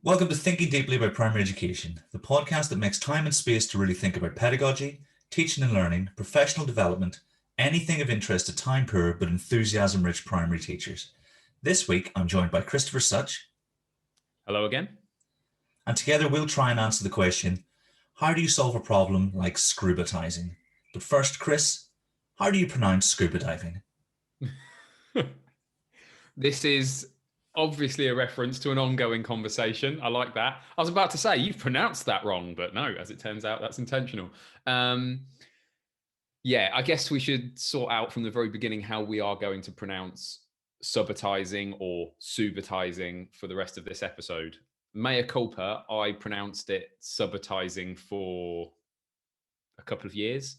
Welcome to Thinking Deeply About Primary Education, the podcast that makes time and space to really think about pedagogy, teaching and learning, professional development, anything of interest to time-poor but enthusiasm-rich primary teachers. This week, I'm joined by Christopher Such. Hello again. And together we'll try and answer the question, how do you solve a problem like scubitising? But first, Chris, how do you pronounce scuba diving? This is obviously a reference to an ongoing conversation. I like that. I was about to say, you've pronounced that wrong, but no, as it turns out, that's intentional. Yeah, I guess we should sort out from the very beginning how we are going to pronounce subitising or subitising for the rest of this episode. Mea culpa, I pronounced it subitising for a couple of years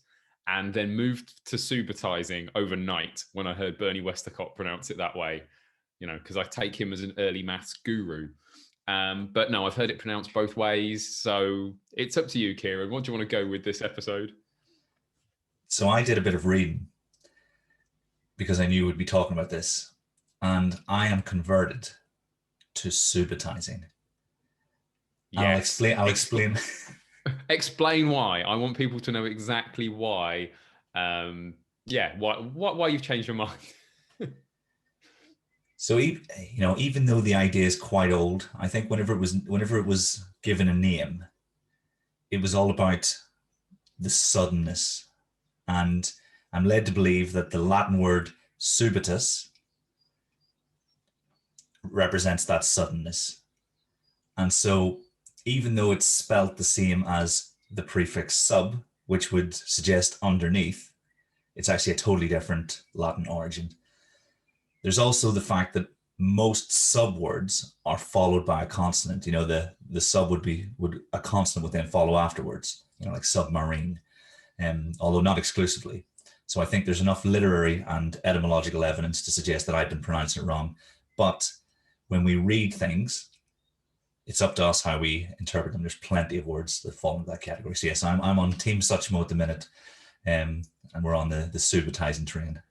and then moved to subitising overnight when I heard Bernie Westacott pronounce it that way, you know, because I take him as an early maths guru. But no, I've heard it pronounced both ways. So it's up to you, Kieran. What do you want to go with this episode? So I did a bit of reading because I knew we'd be talking about this, and I am converted to subitising. Yes. I'll explain. Explain why. I want people to know exactly why. Why you've changed your mind. So even though the idea is quite old, I think whenever it was given a name, it was all about the suddenness, and I'm led to believe that the Latin word subitus represents that suddenness, and so even though it's spelt the same as the prefix sub, which would suggest underneath, it's actually a totally different Latin origin. There's also the fact that most subwords are followed by a consonant. You know, the sub would a consonant would then follow afterwards, you know, like submarine, although not exclusively. So I think there's enough literary and etymological evidence to suggest that I've been pronouncing it wrong. But when we read things, it's up to us how we interpret them. There's plenty of words that fall into that category. So yes, I'm on Team Suchmo at the minute, and we're on the subitising train.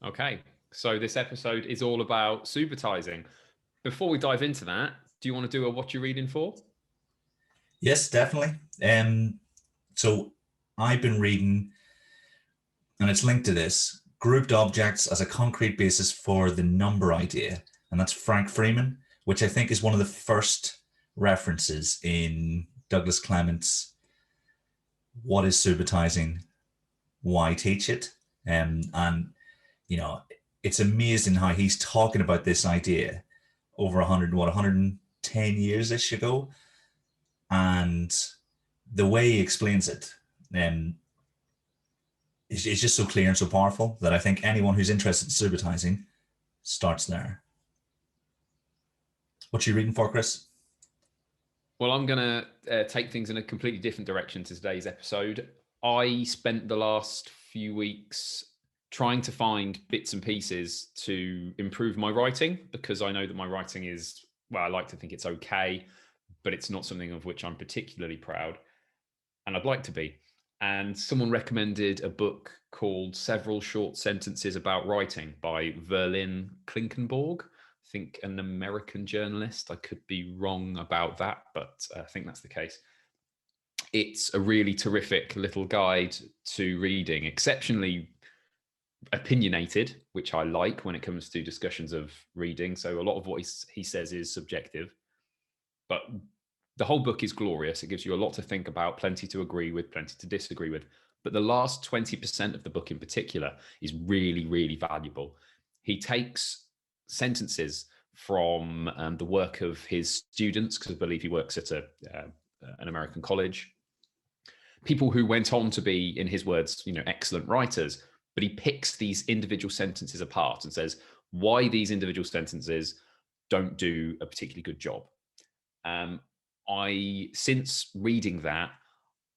Okay. So this episode is all about subitising. Before we dive into that, do you want to do a what you're reading for? Yes, definitely. So I've been reading, and it's linked to this, Grouped Objects as a Concrete Basis for the Number Idea. And that's Frank Freeman, which I think is one of the first references in Douglas Clement's What is Subitising? Why Teach It? And you know, it's amazing how he's talking about this idea over 110 years-ish ago. And the way he explains it is just so clear and so powerful that I think anyone who's interested in subitising starts there. What are you reading for, Chris? Well, I'm going to take things in a completely different direction to today's episode. I spent the last few weeks trying to find bits and pieces to improve my writing, because I know that my writing is, well, I like to think it's okay, but it's not something of which I'm particularly proud, and I'd like to be. And someone recommended a book called Several Short Sentences About Writing by Verlyn Klinkenborg. I think an American journalist. I could be wrong about that, but I think that's the case. It's a really terrific little guide to reading, exceptionally opinionated, which I like when it comes to discussions of reading. So a lot of what he says is subjective, but the whole book is glorious. It gives you a lot to think about, plenty to agree with, plenty to disagree with. But the last 20% of the book in particular is really, really valuable. He takes sentences from the work of his students, because I believe he works at an American college, people who went on to be, in his words, you know, excellent writers. But he picks these individual sentences apart and says why these individual sentences don't do a particularly good job. Since reading that,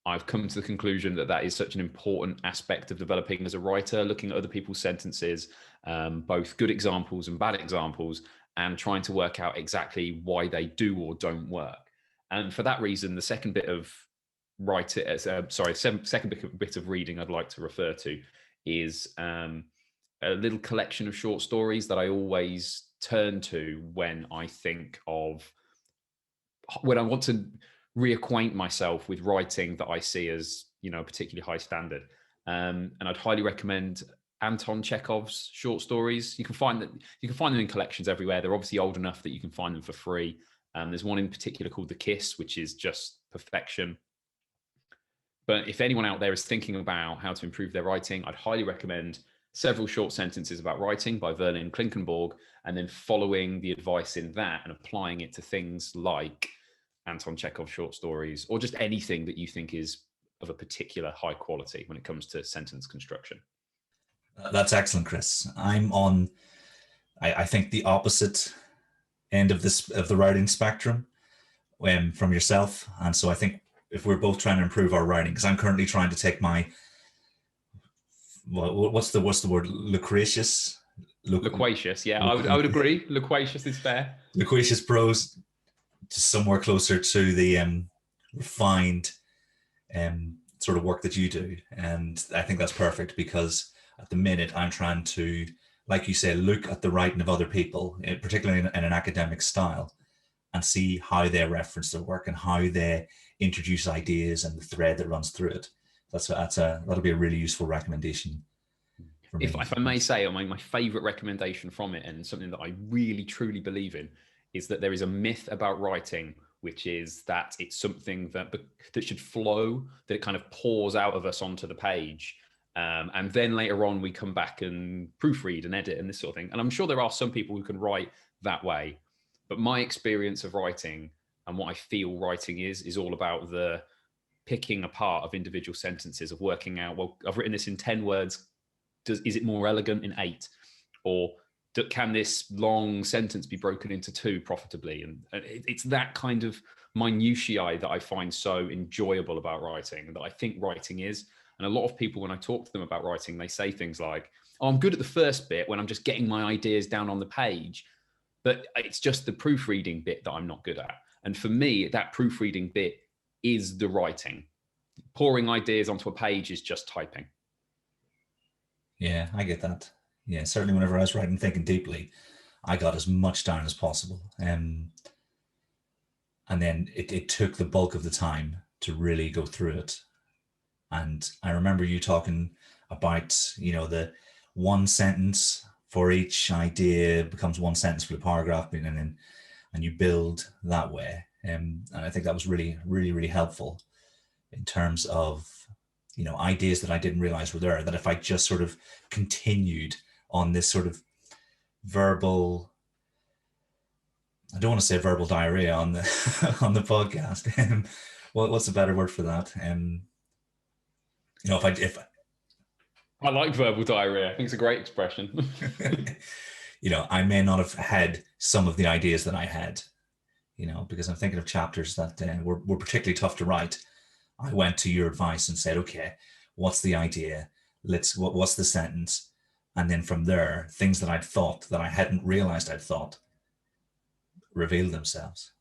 I've come to the conclusion that that is such an important aspect of developing as a writer, looking at other people's sentences, both good examples and bad examples, and trying to work out exactly why they do or don't work. And for that reason, the second bit of second bit of reading I'd like to refer to is a little collection of short stories that I always turn to when I think of when I want to reacquaint myself with writing that I see as, you know, a particularly high standard. And I'd highly recommend Anton Chekhov's short stories. You can find them in collections everywhere. They're obviously old enough that you can find them for free. There's one in particular called The Kiss, which is just perfection. But if anyone out there is thinking about how to improve their writing, I'd highly recommend Several Short Sentences About Writing by Verlin Klinkenborg, and then following the advice in that and applying it to things like Anton Chekhov's short stories, or just anything that you think is of a particular high quality when it comes to sentence construction. That's excellent, Chris. I'm on, I think, the opposite end of the writing spectrum from yourself. And so I think if we're both trying to improve our writing, because I'm currently trying to take my, what's the word, loquacious, yeah, I would agree. Loquacious is fair. Loquacious prose to somewhere closer to the refined sort of work that you do. And I think that's perfect, because at the minute I'm trying to, like you say, look at the writing of other people, particularly in an academic style, and see how they reference their work and how they introduce ideas and the thread that runs through it. That'll be a really useful recommendation for me. If I may say, my favorite recommendation from it, and something that I really truly believe in, is that there is a myth about writing, which is that it's something that should flow, that it kind of pours out of us onto the page. And then later on, we come back and proofread and edit and this sort of thing. And I'm sure there are some people who can write that way. But my experience of writing and what I feel writing is all about the picking apart of individual sentences, of working out, well, I've written this in 10 words. Is it more elegant in 8? Or can this long sentence be broken into 2 profitably? And it's that kind of minutiae that I find so enjoyable about writing, that I think writing is. And a lot of people, when I talk to them about writing, they say things like, oh, I'm good at the first bit when I'm just getting my ideas down on the page, but it's just the proofreading bit that I'm not good at. And for me, that proofreading bit is the writing. Pouring ideas onto a page is just typing. Yeah, I get that. Yeah, certainly whenever I was writing Thinking Deeply, I got as much down as possible. And then it took the bulk of the time to really go through it. And I remember you talking about, the one sentence for each idea becomes one sentence for the paragraph, and you build that way. And I think that was really, really, really helpful in terms of, ideas that I didn't realize were there, that if I just sort of continued on this sort of verbal, I don't want to say verbal diarrhea on the podcast. What's a better word for that? If I like verbal diarrhea. I think it's a great expression. I may not have had some of the ideas that I had, because I'm thinking of chapters that were particularly tough to write. I went to your advice and said, okay, what's the idea? What's the sentence? And then from there, things that I'd thought that I hadn't realized I'd thought revealed themselves.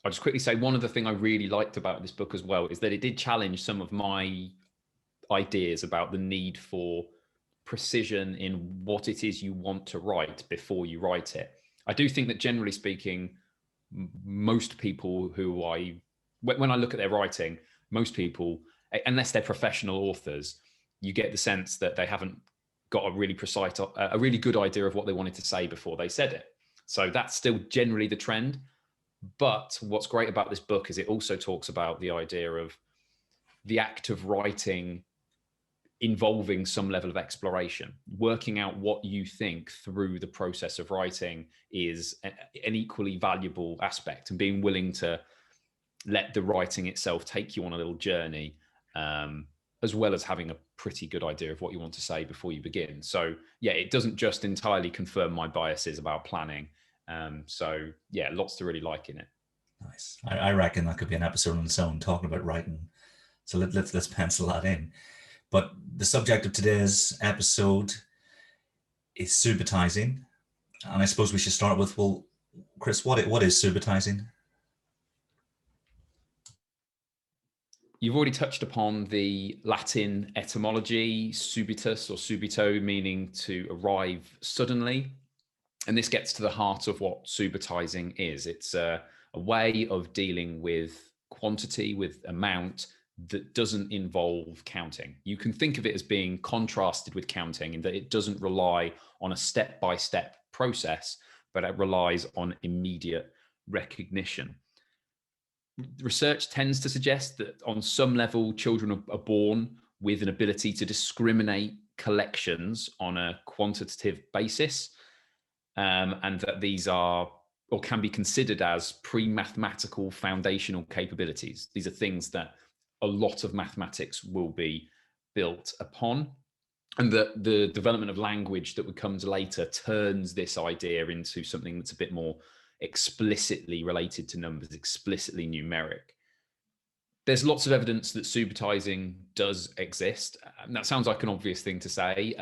I'll just quickly say, one other thing I really liked about this book as well is that it did challenge some of my ideas about the need for precision in what it is you want to write before you write it. I do think that, generally speaking, most people when I look at their writing, most people, unless they're professional authors, you get the sense that they haven't got a really precise, a really good idea of what they wanted to say before they said it. So that's still generally the trend. But what's great about this book is it also talks about the idea of the act of writing involving some level of exploration. Working out what you think through the process of writing is an equally valuable aspect, and being willing to let the writing itself take you on a little journey, as well as having a pretty good idea of what you want to say before you begin. So yeah, it doesn't just entirely confirm my biases about planning. So yeah, lots to really like in it. Nice. I reckon that could be an episode on its own, talking about writing. So let's pencil that in. But the subject of today's episode is Subitising. And I suppose we should start with, well, Chris, what is Subitising? You've already touched upon the Latin etymology, subitus or subito, meaning to arrive suddenly. And this gets to the heart of what Subitising is. It's a a way of dealing with quantity, with amount, that doesn't involve counting. You can think of it as being contrasted with counting in that it doesn't rely on a step-by-step process, but it relies on immediate recognition. Research tends to suggest that on some level, children are born with an ability to discriminate collections on a quantitative basis, and that these are or can be considered as pre-mathematical foundational capabilities. These are things that a lot of mathematics will be built upon, and that the development of language that would come later turns this idea into something that's a bit more explicitly related to numbers, explicitly numeric. There's lots of evidence that Subitising does exist. That sounds like an obvious thing to say,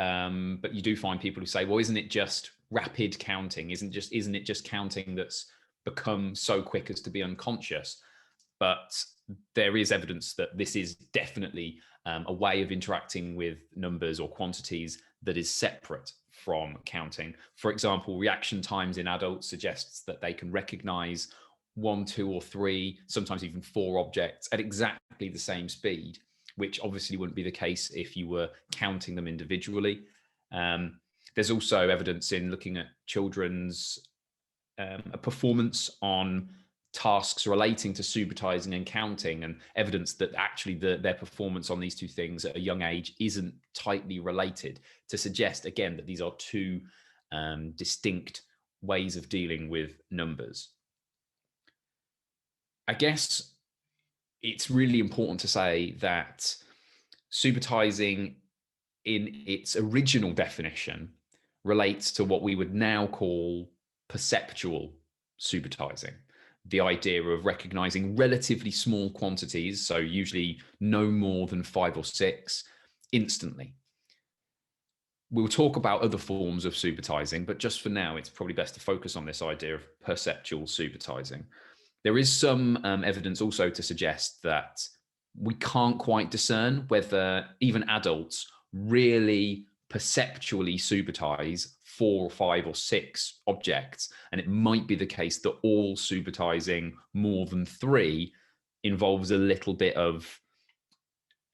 but you do find people who say, well, isn't it just rapid counting? Isn't it just counting that's become so quick as to be unconscious? But there is evidence that this is definitely a way of interacting with numbers or quantities that is separate from counting. For example, reaction times in adults suggests that they can recognize 1, 2, or 3, sometimes even 4 objects at exactly the same speed, which obviously wouldn't be the case if you were counting them individually. There's also evidence in looking at children's performance on tasks relating to Subitising and counting, and evidence that actually their performance on these two things at a young age isn't tightly related, to suggest again that these are two distinct ways of dealing with numbers. I guess it's really important to say that Subitising in its original definition relates to what we would now call perceptual Subitising. The idea of recognizing relatively small quantities, so usually no more than 5 or 6, instantly. We'll talk about other forms of Subitising, but just for now, it's probably best to focus on this idea of perceptual Subitising. There is some evidence also to suggest that we can't quite discern whether even adults really perceptually Subitise 4, 5, or 6 objects. And it might be the case that all Subitising more than 3 involves a little bit of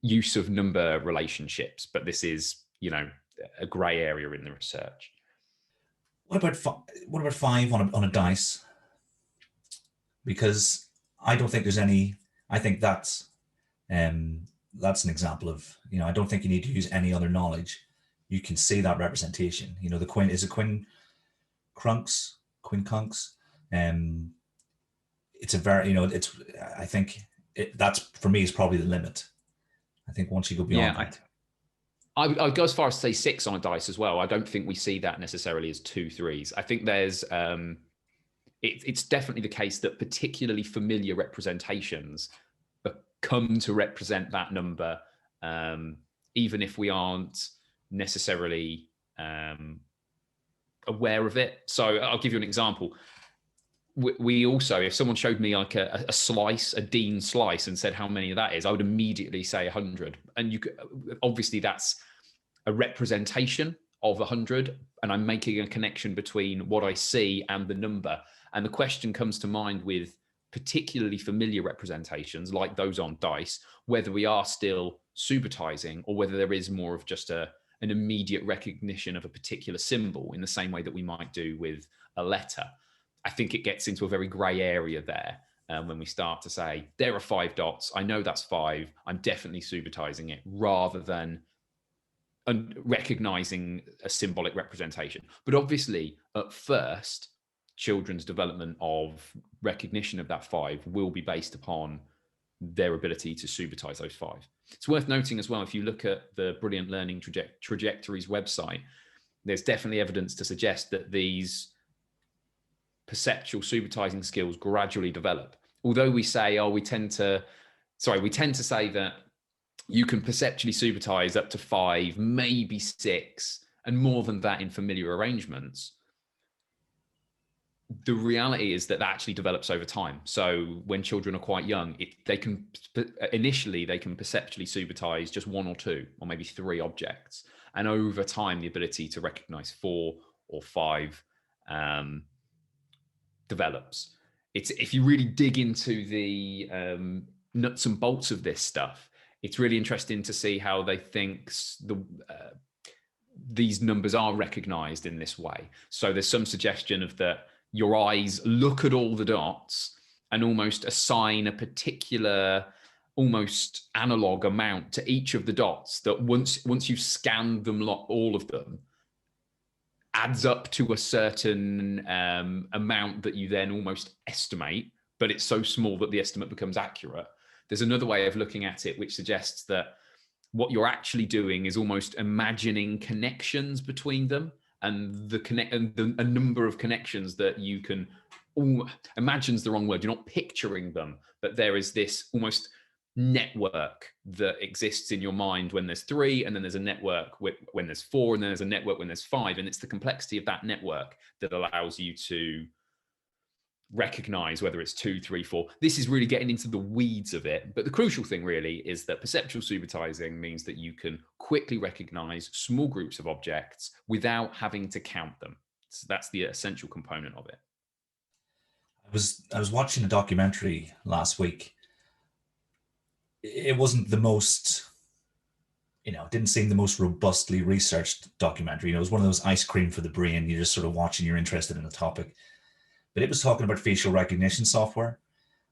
use of number relationships. But this is, a grey area in the research. What about 5 on a dice? Because I don't think there's any. I think that's an example of, I don't think you need to use any other knowledge. You can see that representation. The quin is a quincunx. It's a very, I think that's for me is probably the limit. I think once you go beyond that. I'd go as far as to say 6 on a dice as well. I don't think we see that necessarily as 2 3s. I think there's it's definitely the case that particularly familiar representations come to represent that number, even if we aren't necessarily aware of it. So I'll give you an example. We also, if someone showed me like a slice, a Dean slice, and said how many that is, I would immediately say 100. And you could, obviously that's a representation of 100, and I'm making a connection between what I see and the number. And the question comes to mind with particularly familiar representations like those on dice, whether we are still Subitising or whether there is more of just an immediate recognition of a particular symbol in the same way that we might do with a letter. I think it gets into a very grey area there when we start to say, there are 5 dots. I know that's 5. I'm definitely Subitising it, rather than recognising a symbolic representation. But obviously, at first, children's development of recognition of that 5 will be based upon their ability to Subitise those 5. It's worth noting as well, if you look at the Brilliant Learning Trajectories website, there's definitely evidence to suggest that these perceptual Subitising skills gradually develop. Although we say, we tend to say that you can perceptually Subitise up to 5, maybe 6, and more than that in familiar arrangements. The reality is that actually develops over time. So when children are quite young, they can perceptually Subitise just 1 or 2 or maybe 3 objects. And over time, the ability to recognise 4 or 5 develops. it's, if you really dig into the nuts and bolts of this stuff, it's really interesting to see how they think these numbers are recognized in this way. So there's some suggestion of that your eyes look at all the dots and almost assign a particular, almost analog amount to each of the dots that once you've scanned them, all of them, adds up to a certain amount that you then almost estimate, but it's so small that the estimate becomes accurate. There's another way of looking at it, which suggests that what you're actually doing is almost imagining connections between them, and a number of connections that you can imagine's the wrong word. You're not picturing them, but there is this almost network that exists in your mind when there's 3, and then there's a network when there's 4, and then there's a network when there's 5, and it's the complexity of that network that allows you to recognize whether it's 2, 3, 4. This is really getting into the weeds of it, but the crucial thing really is that perceptual Subitising means that you can quickly recognize small groups of objects without having to count them. So that's the essential component of it. I was watching a documentary last week. It wasn't the most, it didn't seem the most robustly researched documentary. It was one of those ice cream for the brain. You're just sort of watching, you're interested in the topic. But it was talking about facial recognition software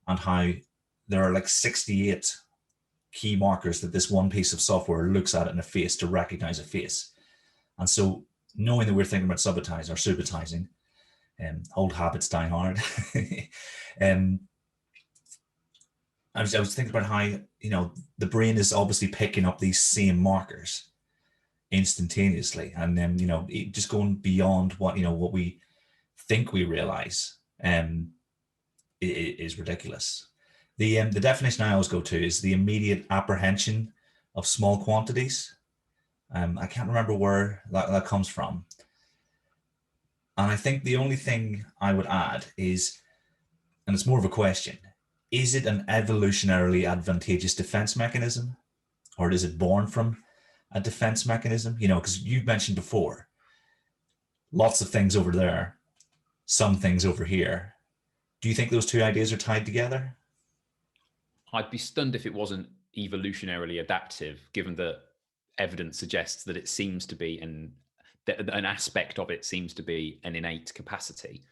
and how there are like 68 key markers that this one piece of software looks at in a face to recognize a face. And so knowing that we're thinking about subitising, old habits die hard. I was thinking about how, the brain is obviously picking up these same markers instantaneously. And then, just going beyond what we think we realize is ridiculous. The definition I always go to is the immediate apprehension of small quantities. I can't remember where that comes from. And I think the only thing I would add is, and it's more of a question, is it an evolutionarily advantageous defense mechanism, or is it born from a defense mechanism? Because you've mentioned before, lots of things over there, some things over here. Do you think those two ideas are tied together? I'd be stunned if it wasn't evolutionarily adaptive, given that evidence suggests that it seems to be an aspect of it seems to be an innate capacity,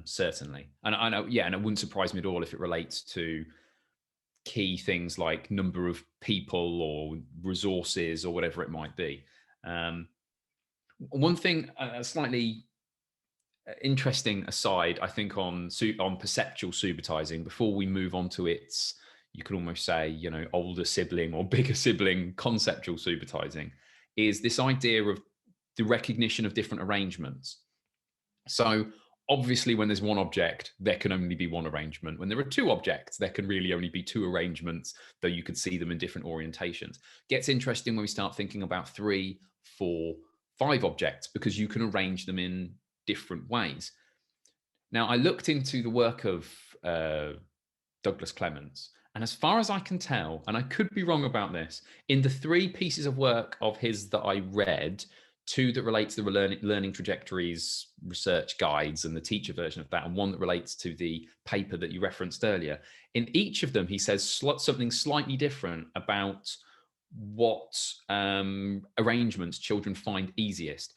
certainly. And I know, and it wouldn't surprise me at all if it relates to key things like number of people or resources or whatever it might be. One thing, slightly interesting aside, I think on perceptual Subitising, before we move on to its, you could almost say, older sibling or bigger sibling conceptual Subitising, is this idea of the recognition of different arrangements. So obviously when there's one object, there can only be one arrangement. When there are 2 objects, there can really only be 2 arrangements, though you could see them in different orientations. Gets interesting when we start thinking about 3, 4, 5 objects, because you can arrange them in different ways. Now, I looked into the work of Douglas Clements, and as far as I can tell, and I could be wrong about this, in the 3 pieces of work of his that I read, 2 that relate to the learning trajectories research guides and the teacher version of that, and 1 that relates to the paper that you referenced earlier. In each of them, he says something slightly different about what arrangements children find easiest.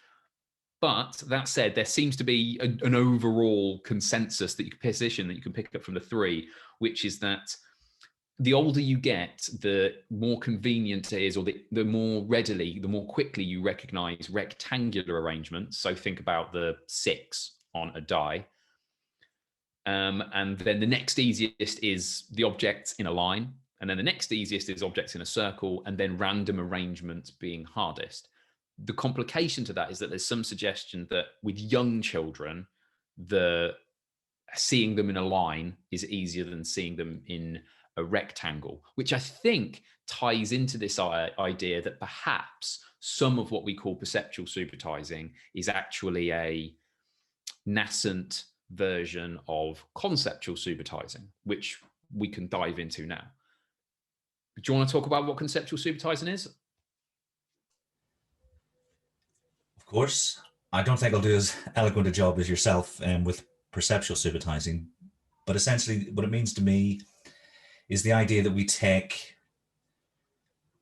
But that said, there seems to be an overall consensus that you can pick up from the 3, which is that the older you get, the more convenient it is, or the more quickly you recognize rectangular arrangements. So think about the 6 on a die. And then the next easiest is the objects in a line. And then the next easiest is objects in a circle, and then random arrangements being hardest. The complication to that is that there's some suggestion that with young children, seeing them in a line is easier than seeing them in a rectangle, which I think ties into this idea that perhaps some of what we call perceptual Subitising is actually a nascent version of conceptual Subitising, which we can dive into now. Do you want to talk about what conceptual Subitising is? Of course. I don't think I'll do as eloquent a job as yourself with perceptual Subitising, But essentially what it means to me is the idea that we take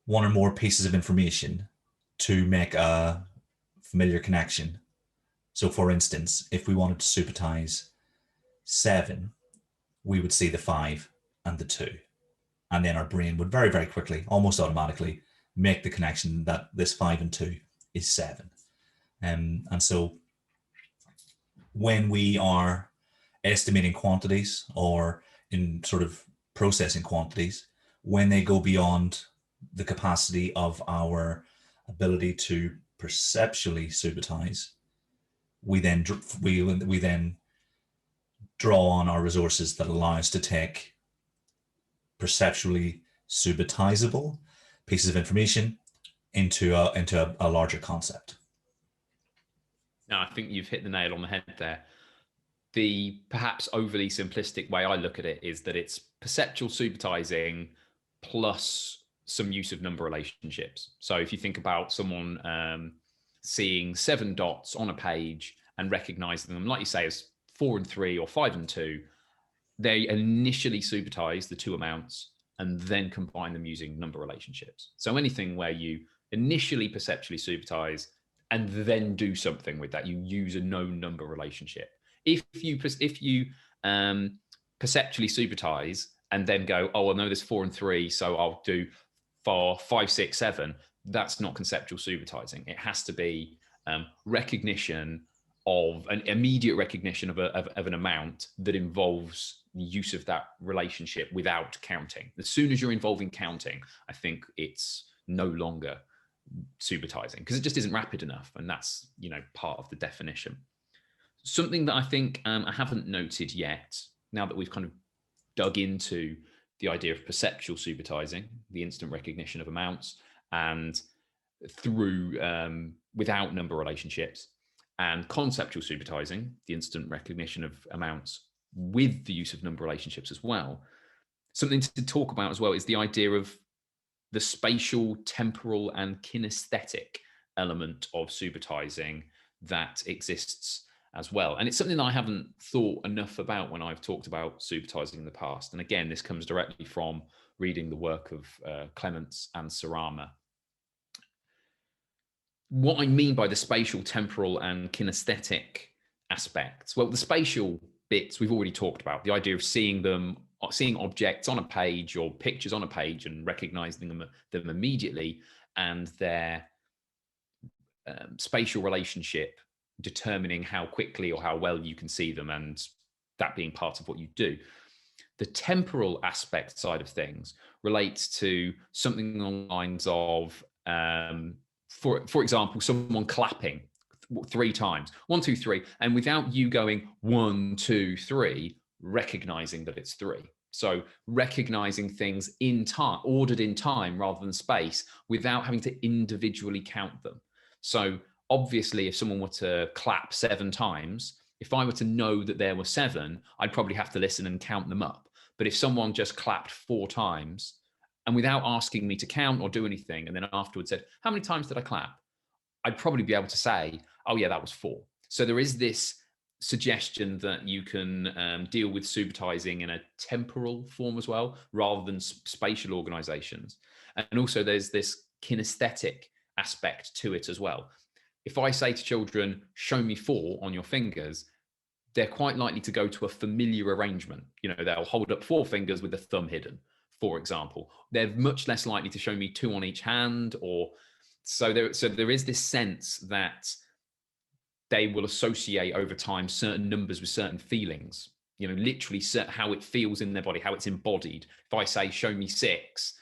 one or more pieces of information to make a familiar connection. So for instance, if we wanted to supertize 7, we would see the 5 and the 2. And then our brain would very, very quickly, almost automatically, make the connection that this 5 and 2 is 7. And so when we are estimating quantities or in sort of processing quantities, when they go beyond the capacity of our ability to perceptually subitize, we then draw on our resources that allow us to take perceptually subitizable pieces of information into a larger concept. No, I think you've hit the nail on the head there. The perhaps overly simplistic way I look at it is that it's perceptual supertizing plus some use of number relationships. So if you think about someone seeing 7 dots on a page and recognizing them, like you say, as 4 and 3 or 5 and 2, they initially supertize the two amounts and then combine them using number relationships. So anything where you initially perceptually supertize and then do something with that, you use a known number relationship. If you perceptually supertize and then go, oh, well, no, there's 4 and 3, so I'll do 4, 5, 6, 7. That's not conceptual supertizing. It has to be recognition of an immediate recognition of an amount that involves the use of that relationship without counting. As soon as you're involving counting, I think it's no longer supertizing because it just isn't rapid enough, and that's part of the definition. Something that I think I haven't noted yet, now that we've kind of dug into the idea of perceptual supertizing, the instant recognition of amounts, and through without number relationships, and conceptual supertizing, the instant recognition of amounts with the use of number relationships as well. Something to talk about as well is the idea of the spatial, temporal, and kinesthetic element of supertizing that exists as well. And it's something that I haven't thought enough about when I've talked about supertizing in the past. And again, this comes directly from reading the work of Clements and Sarama. What I mean by the spatial, temporal, and kinesthetic aspects, well, the spatial bits we've already talked about, the idea of seeing objects on a page or pictures on a page and recognizing them immediately, and their spatial relationship determining how quickly or how well you can see them, and that being part of what you do. The temporal aspect side of things relates to something along the lines of, for example, someone clapping 3 times, 1, 2, 3, and without you going 1, 2, 3, recognizing that it's 3. So recognizing things in time, ordered in time rather than space, without having to individually count them. So obviously, if someone were to clap 7 times, if I were to know that there were 7, I'd probably have to listen and count them up. But if someone just clapped 4 times and without asking me to count or do anything, and then afterwards said, how many times did I clap? I'd probably be able to say, oh yeah, that was 4. So there is this suggestion that you can deal with supertizing in a temporal form as well, rather than spatial organizations. And also there's this kinesthetic aspect to it as well. If I say to children, show me 4 on your fingers, they're quite likely to go to a familiar arrangement. They'll hold up 4 fingers with the thumb hidden, for example. They're much less likely to show me 2 on each hand, so there is this sense that they will associate over time certain numbers with certain feelings, literally how it feels in their body, how it's embodied. If I say, show me 6,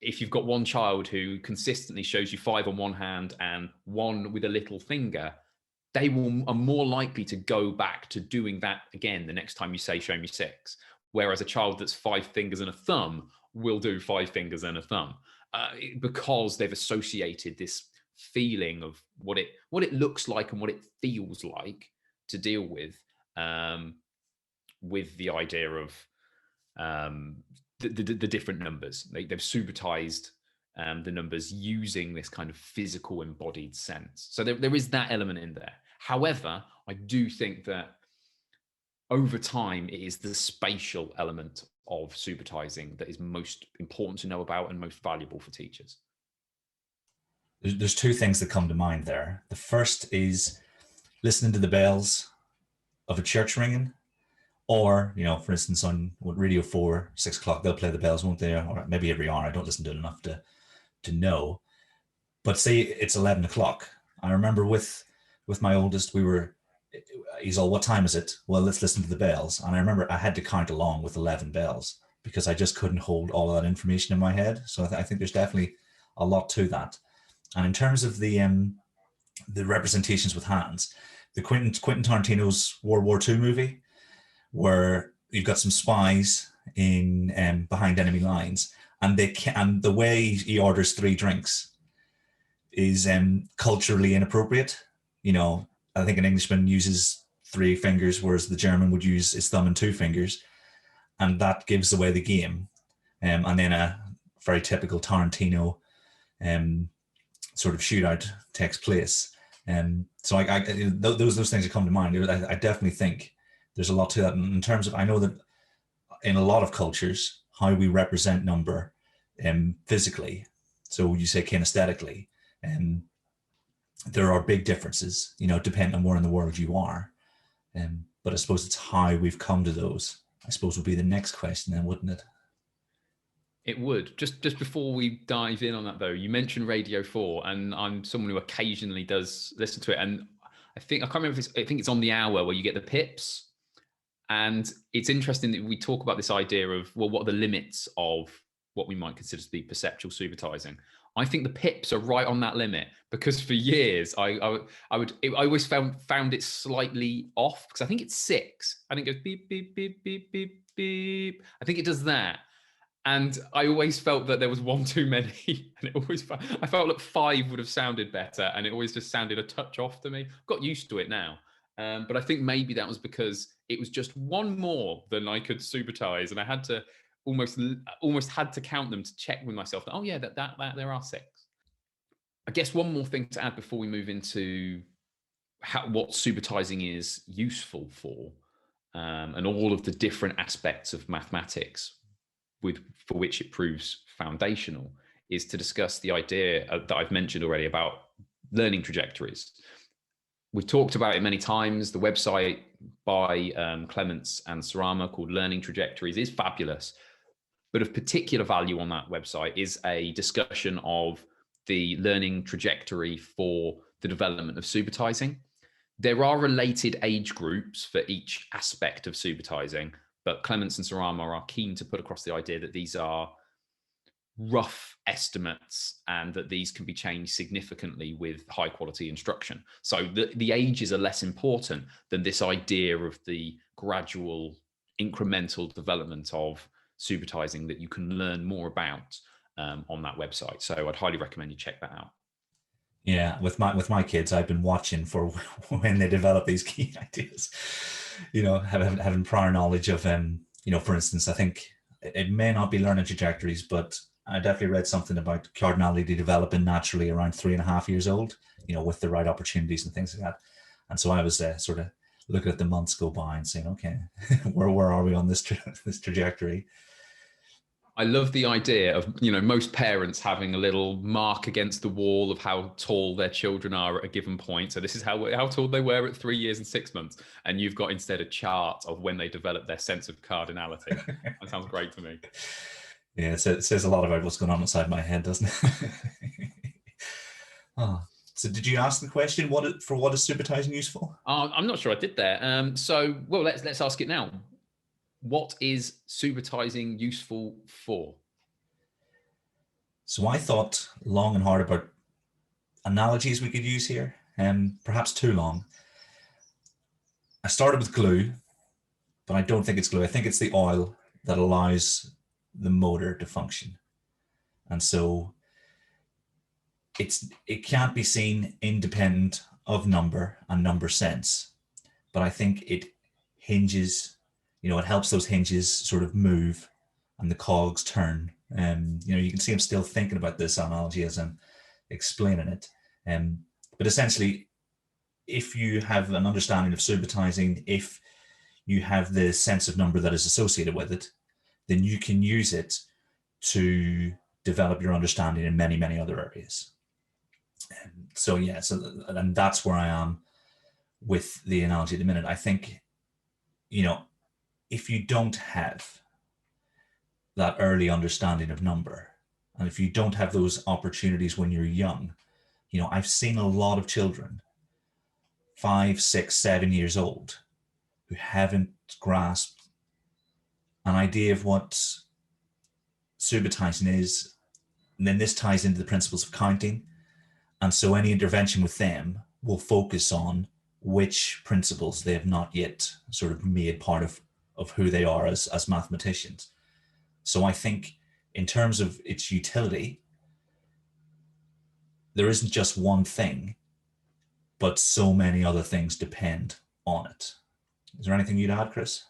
if you've got one child who consistently shows you 5 on one hand and 1 with a little finger, they are more likely to go back to doing that again the next time you say, show me 6. Whereas a child that's 5 fingers and a thumb will do 5 fingers and a thumb because they've associated this feeling of what it looks like and what it feels like to deal with the idea of the different numbers. They've supertized the numbers using this kind of physical embodied sense. So there is that element in there. However, I do think that over time, it is the spatial element of Subitising that is most important to know about and most valuable for teachers. There's two things that come to mind there. The first is listening to the bells of a church ringing, or, for instance, on Radio 4, 6 o'clock, they'll play the bells, won't they? Or maybe every hour. I don't listen to it enough to know. But say it's 11 o'clock. I remember with my oldest, he's all, what time is it? Well, let's listen to the bells. And I remember I had to count along with 11 bells because I just couldn't hold all of that information in my head. So I think there's definitely a lot to that. And in terms of the representations with hands, the Quentin Tarantino's World War II movie, where you've got some spies in behind enemy lines, and the way he orders 3 drinks is culturally inappropriate. I think an Englishman uses 3 fingers, whereas the German would use his thumb and 2 fingers, and that gives away the game. And then a very typical Tarantino sort of shootout takes place. So those things that come to mind. I definitely think there's a lot to that in terms of, I know that in a lot of cultures, how we represent number physically, so you say kinesthetically, there are big differences, depending on where in the world you are. But I suppose it's how we've come to those, I suppose, would be the next question then, wouldn't it? It would. Just before we dive in on that, though, you mentioned Radio 4, and I'm someone who occasionally does listen to it. And I can't remember if I think it's on the hour where you get the pips. And it's interesting that we talk about this idea of, well, what are the limits of what we might consider to be perceptual Subitising? I think the pips are right on that limit, because for years I always found it slightly off, because I think it's 6. I think it goes beep, beep, beep, beep, beep, beep. I think it does that. And I always felt that there was one too many, and I felt like 5 would have sounded better, and it always just sounded a touch off to me. Got used to it now, but I think maybe that was because it was just one more than I could Subitise, and I had to almost had to count them to check with myself that, oh yeah, that there are 6. I guess one more thing to add before we move into what Subitising is useful for, and all of the different aspects of mathematics for which it proves foundational, is to discuss the idea that I've mentioned already about learning trajectories. We've talked about it many times. The website by Clements and Sarama called Learning Trajectories is fabulous, but of particular value on that website is a discussion of the learning trajectory for the development of Subitising. There are related age groups for each aspect of Subitising, but Clements and Sarama are keen to put across the idea that these are rough estimates and that these can be changed significantly with high quality instruction. So the ages are less important than this idea of the gradual incremental development of Subitising that you can learn more about on that website. So I'd highly recommend you check that out. Yeah, with my kids, I've been watching for when they develop these key ideas. Having prior knowledge of for instance, I think it may not be learning trajectories, but I definitely read something about cardinality developing naturally around 3.5 years old, with the right opportunities and things like that. And so I was sort of looking at the months go by and saying, okay, where are we on this trajectory? I love the idea of, most parents having a little mark against the wall of how tall their children are at a given point. So this is how tall they were at 3 years and 6 months. And you've got instead a chart of when they develop their sense of cardinality. That sounds great to me. Yeah, it says a lot about what's going on inside my head, doesn't it? Oh. So did you ask the question, what is Subitising useful? I'm not sure I did there. So, well, let's ask it now. What is Subitising useful for? So I thought long and hard about analogies we could use here, perhaps too long. I started with glue, but I don't think it's glue. I think it's the oil that allows the motor to function. And so it can't be seen independent of number and number sense, but I think it hinges, it helps those hinges sort of move and the cogs turn. You can see I'm still thinking about this analogy as I'm explaining it. But essentially, if you have an understanding of Subitising, if you have the sense of number that is associated with it, then you can use it to develop your understanding in many, many other areas. So yeah, and that's where I am with the analogy at the minute. I think, if you don't have that early understanding of number, and if you don't have those opportunities when you're young, I've seen a lot of children, 5, 6, 7 years old, who haven't grasped an idea of what Subitising is. And then this ties into the principles of counting. And so any intervention with them will focus on which principles they have not yet sort of made part of who they are as mathematicians. So I think in terms of its utility, there isn't just one thing, but so many other things depend on it. Is there anything you'd add, Chris?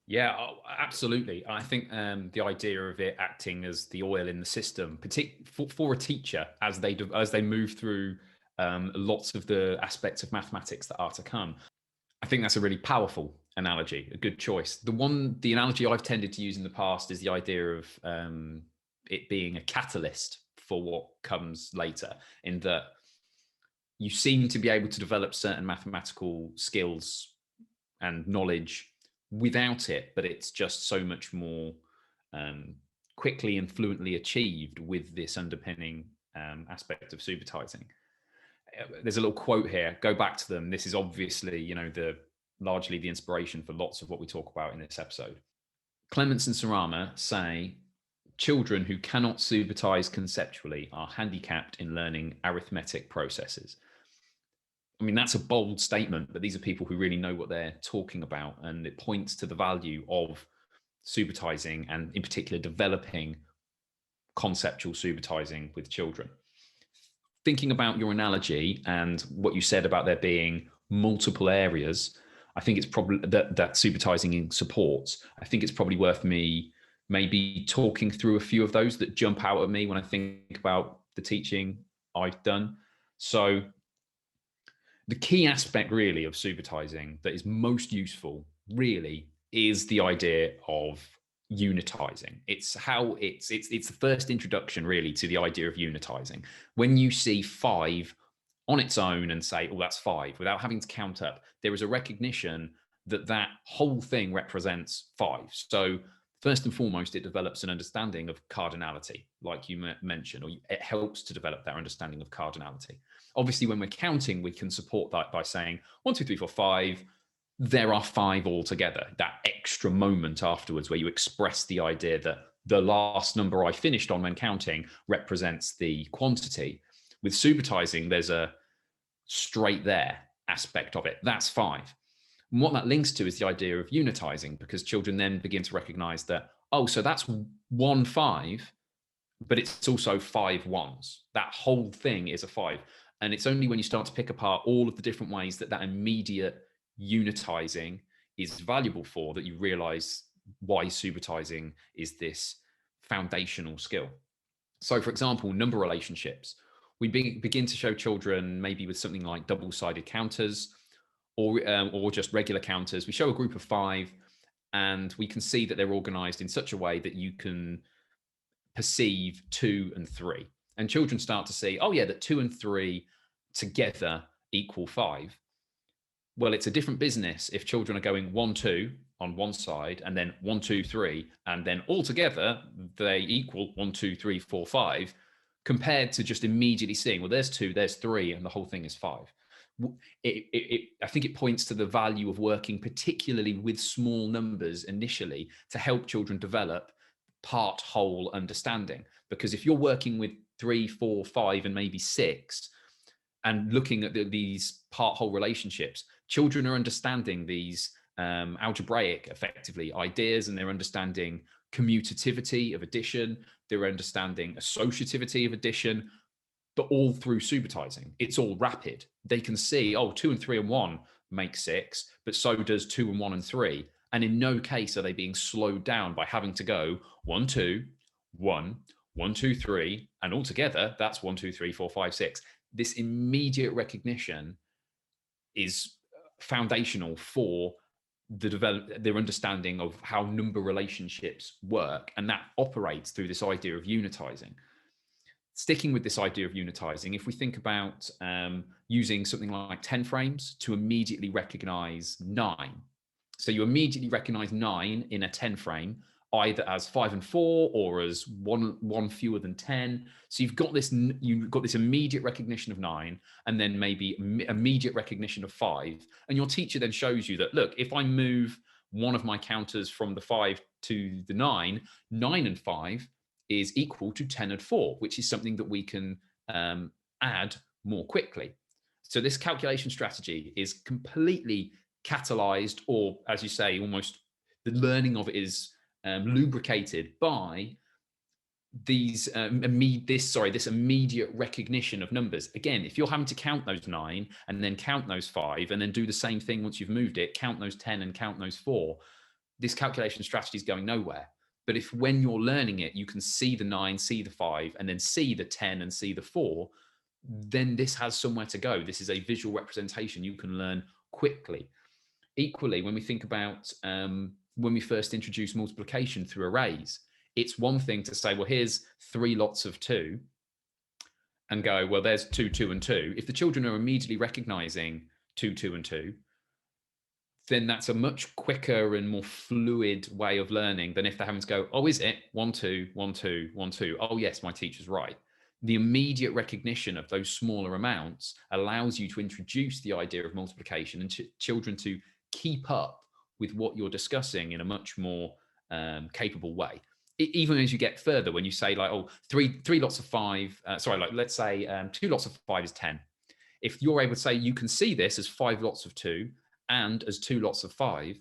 Yeah, absolutely. I think the idea of it acting as the oil in the system, particularly for a teacher as they move through lots of the aspects of mathematics that are to come, I think that's a really powerful analogy, a good choice. The analogy I've tended to use in the past is the idea of it being a catalyst for what comes later, in that you seem to be able to develop certain mathematical skills and knowledge without it, but it's just so much more quickly and fluently achieved with this underpinning aspect of Subitising. There's a little quote here. Go back to them. This is obviously, largely the inspiration for lots of what we talk about in this episode. Clements and Sarama say, children who cannot Subitise conceptually are handicapped in learning arithmetic processes. I mean, that's a bold statement, but these are people who really know what they're talking about. And it points to the value of Subitising, and in particular, developing conceptual Subitising with children. Thinking about your analogy and what you said about there being multiple areas, I think it's probably that Subitising supports. I think it's probably worth me maybe talking through a few of those that jump out at me when I think about the teaching I've done. So the key aspect really of Subitising that is most useful really is the idea of unitizing. It's the first introduction really to the idea of unitizing. When you see 5 on its own and say, oh, that's 5, without having to count up, there is a recognition that whole thing represents 5. So first and foremost, it develops an understanding of cardinality, like you mentioned, or it helps to develop that understanding of cardinality. Obviously, when we're counting, we can support that by saying 1, 2, 3, 4, 5. There are 5 altogether. That extra moment afterwards where you express the idea that the last number I finished on when counting represents the quantity. With Subitising, there's a straight there aspect of it. That's 5. And what that links to is the idea of unitizing, because children then begin to recognize that, oh, so that's 1 5, but it's also 5 1s. That whole thing is a 5. And it's only when you start to pick apart all of the different ways that immediate unitizing is valuable for that you realize why Subitising is this foundational skill. So, for example, number relationships. We begin to show children maybe with something like double-sided counters, or just regular counters. We show a group of 5, and we can see that they're organized in such a way that you can perceive 2 and 3. And children start to see, oh yeah, that 2 and 3 together equal 5. Well, it's a different business if children are going 1, 2 on one side, and then 1, 2, 3, and then all together they equal 1, 2, 3, 4, 5, compared to just immediately seeing, well, there's 2, there's 3, and the whole thing is 5. I think it points to the value of working particularly with small numbers initially to help children develop part whole understanding. Because if you're working with 3, 4, 5, and maybe 6, and looking at these part whole relationships, children are understanding these algebraic, effectively, ideas, and they're understanding commutativity of addition, they're understanding associativity of addition, but all through Subitising. It's all rapid. They can see, oh, 2 and 3 and 1 make 6, but so does 2 and 1 and 3. And in no case are they being slowed down by having to go 1, 2, 1, 1, 2, 3, and altogether that's 1, 2, 3, 4, 5, 6. This immediate recognition is foundational for their understanding of how number relationships work, and that operates through this idea of unitizing. Sticking with this idea of unitizing, if we think about using something like 10 frames to immediately recognize 9. So you immediately recognize 9 in a 10 frame, either as 5 and 4 or as one fewer than 10. So you've got this immediate recognition of 9, and then maybe immediate recognition of 5. And your teacher then shows you that, look, if I move one of my counters from the 5 to the 9, 9 and 5 is equal to 10 and 4, which is something that we can add more quickly. So this calculation strategy is completely catalyzed, or as you say, almost the learning of it is lubricated by this immediate recognition of numbers. Again, if you're having to count those 9 and then count those 5 and then do the same thing once you've moved it, count those 10 and count those 4, this calculation strategy is going nowhere. But if when you're learning it, you can see the 9, see the 5, and then see the 10 and see the 4, then this has somewhere to go. This is a visual representation you can learn quickly. Equally, when we think about when we first introduced multiplication through arrays, it's one thing to say, well, here's 3 lots of 2, and go, well, there's 2, 2, and 2. If the children are immediately recognizing 2, 2, and 2, then that's a much quicker and more fluid way of learning than if they're having to go, oh, is it 1, 2, 1, 2, 1, 2? Oh, yes, my teacher's right. The immediate recognition of those smaller amounts allows you to introduce the idea of multiplication and children to keep up with what you're discussing in a much more capable way. Even as you get further, when you say like, oh, three lots of 5, let's say 2 lots of 5 is 10. If you're able to say you can see this as 5 lots of 2 and as 2 lots of 5,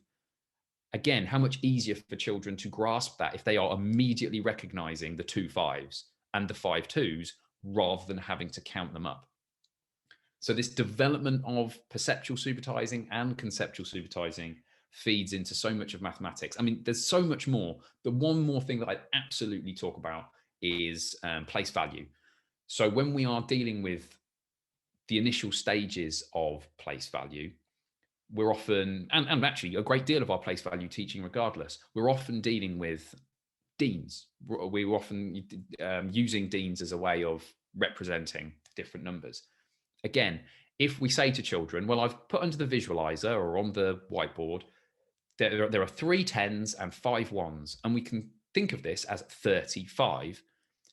again, how much easier for children to grasp that if they are immediately recognizing the 2 5s and the 5 2s rather than having to count them up. So this development of perceptual supertizing and conceptual supertizing feeds into so much of mathematics. I mean, there's so much more. The one more thing that I absolutely talk about is place value. So when we are dealing with the initial stages of place value, we're often, and actually a great deal of our place value teaching regardless, we're often dealing with deans. We're often using deans as a way of representing different numbers. Again, if we say to children, well, I've put under the visualizer or on the whiteboard, there are 3 10s and 5 1s, and we can think of this as 35.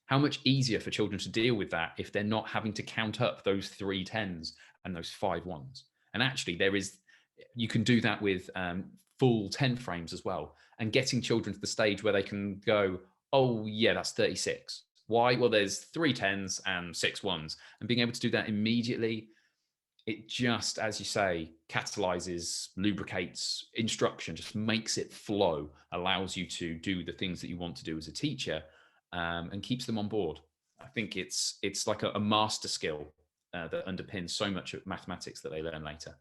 How much easier for children to deal with that if they're not having to count up those 3 10s and those 5 1s? And actually, you can do that with full 10 frames as well, and getting children to the stage where they can go, oh yeah, that's 36. Why? Well, there's 3 10s and 6 1s, and being able to do that immediately, it just, as you say, catalyzes, lubricates instruction, just makes it flow, allows you to do the things that you want to do as a teacher, and keeps them on board. I think it's like a master skill that underpins so much of mathematics that they learn later.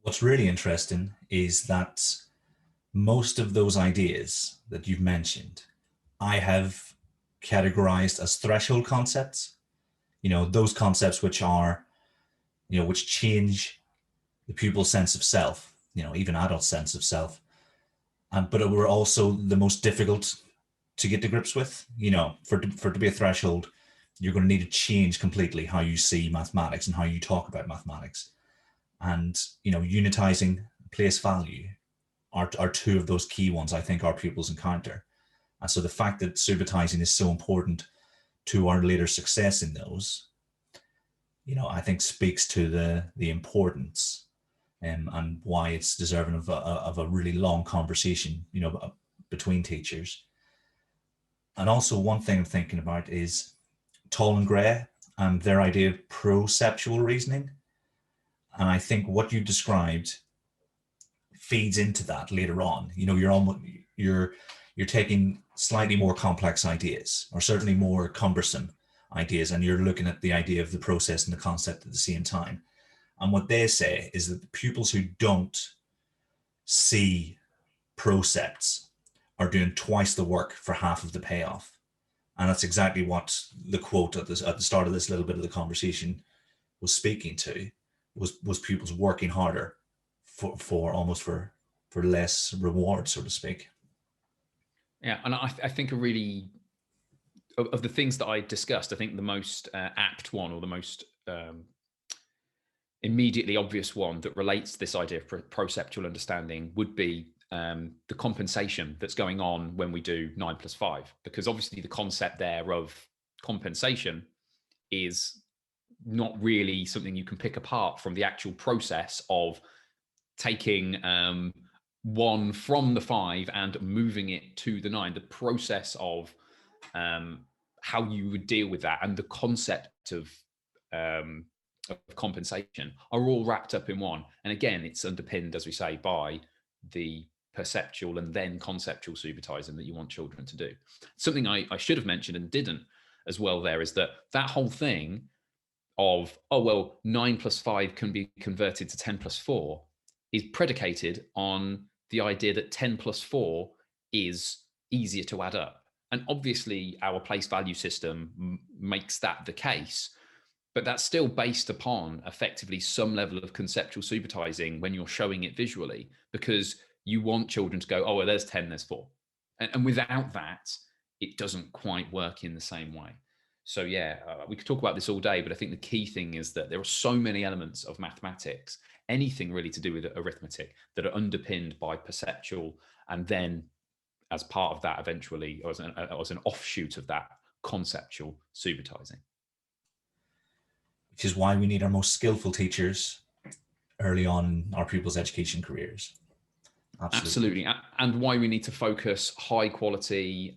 What's really interesting is that most of those ideas that you've mentioned, I have categorized as threshold concepts. Those concepts which are, which change the pupil's sense of self, even adult sense of self. But were also the most difficult to get to grips with. For it to be a threshold, you're going to need to change completely how you see mathematics and how you talk about mathematics. And, unitizing, place value are 2 of those key ones I think our pupils encounter. And so the fact that Subitising is so important to our later success in those, I think speaks to the importance and why it's deserving of a really long conversation, between teachers. And also one thing I'm thinking about is Tall and Gray and their idea of proceptual reasoning. And I think what you described feeds into that later on. You're taking slightly more complex ideas, or certainly more cumbersome ideas, and you're looking at the idea of the process and the concept at the same time. And what they say is that the pupils who don't see procepts are doing twice the work for half of the payoff. And that's exactly what the quote at the start of this little bit of the conversation was speaking to, was pupils working harder for almost for less reward, so to speak. Yeah, and I think a really of the things that I discussed, I think the most apt one, or the most immediately obvious one that relates to this idea of proceptual understanding, would be the compensation that's going on when we do 9+5, because obviously the concept there of compensation is not really something you can pick apart from the actual process of taking 1 from the 5 and moving it to the 9. The process of how you would deal with that, and the concept of compensation, are all wrapped up in one. And again, it's underpinned, as we say, by the perceptual and then conceptual Subitising that you want children to do. Something I should have mentioned and didn't as well there is that whole thing of, oh, well, 9+5 can be converted to 10+4 is predicated on the idea that 10+4 is easier to add up. And obviously our place value system makes that the case, but that's still based upon effectively some level of conceptual Subitising when you're showing it visually, because you want children to go, oh, well, there's 10, there's 4. And without that, it doesn't quite work in the same way. So yeah, we could talk about this all day, but I think the key thing is that there are so many elements of mathematics, anything really to do with arithmetic, that are underpinned by perceptual, and then as part of that, eventually, or as an offshoot of that, conceptual Subitising. Which is why we need our most skillful teachers early on in our pupils' education careers. Absolutely. And why we need to focus high quality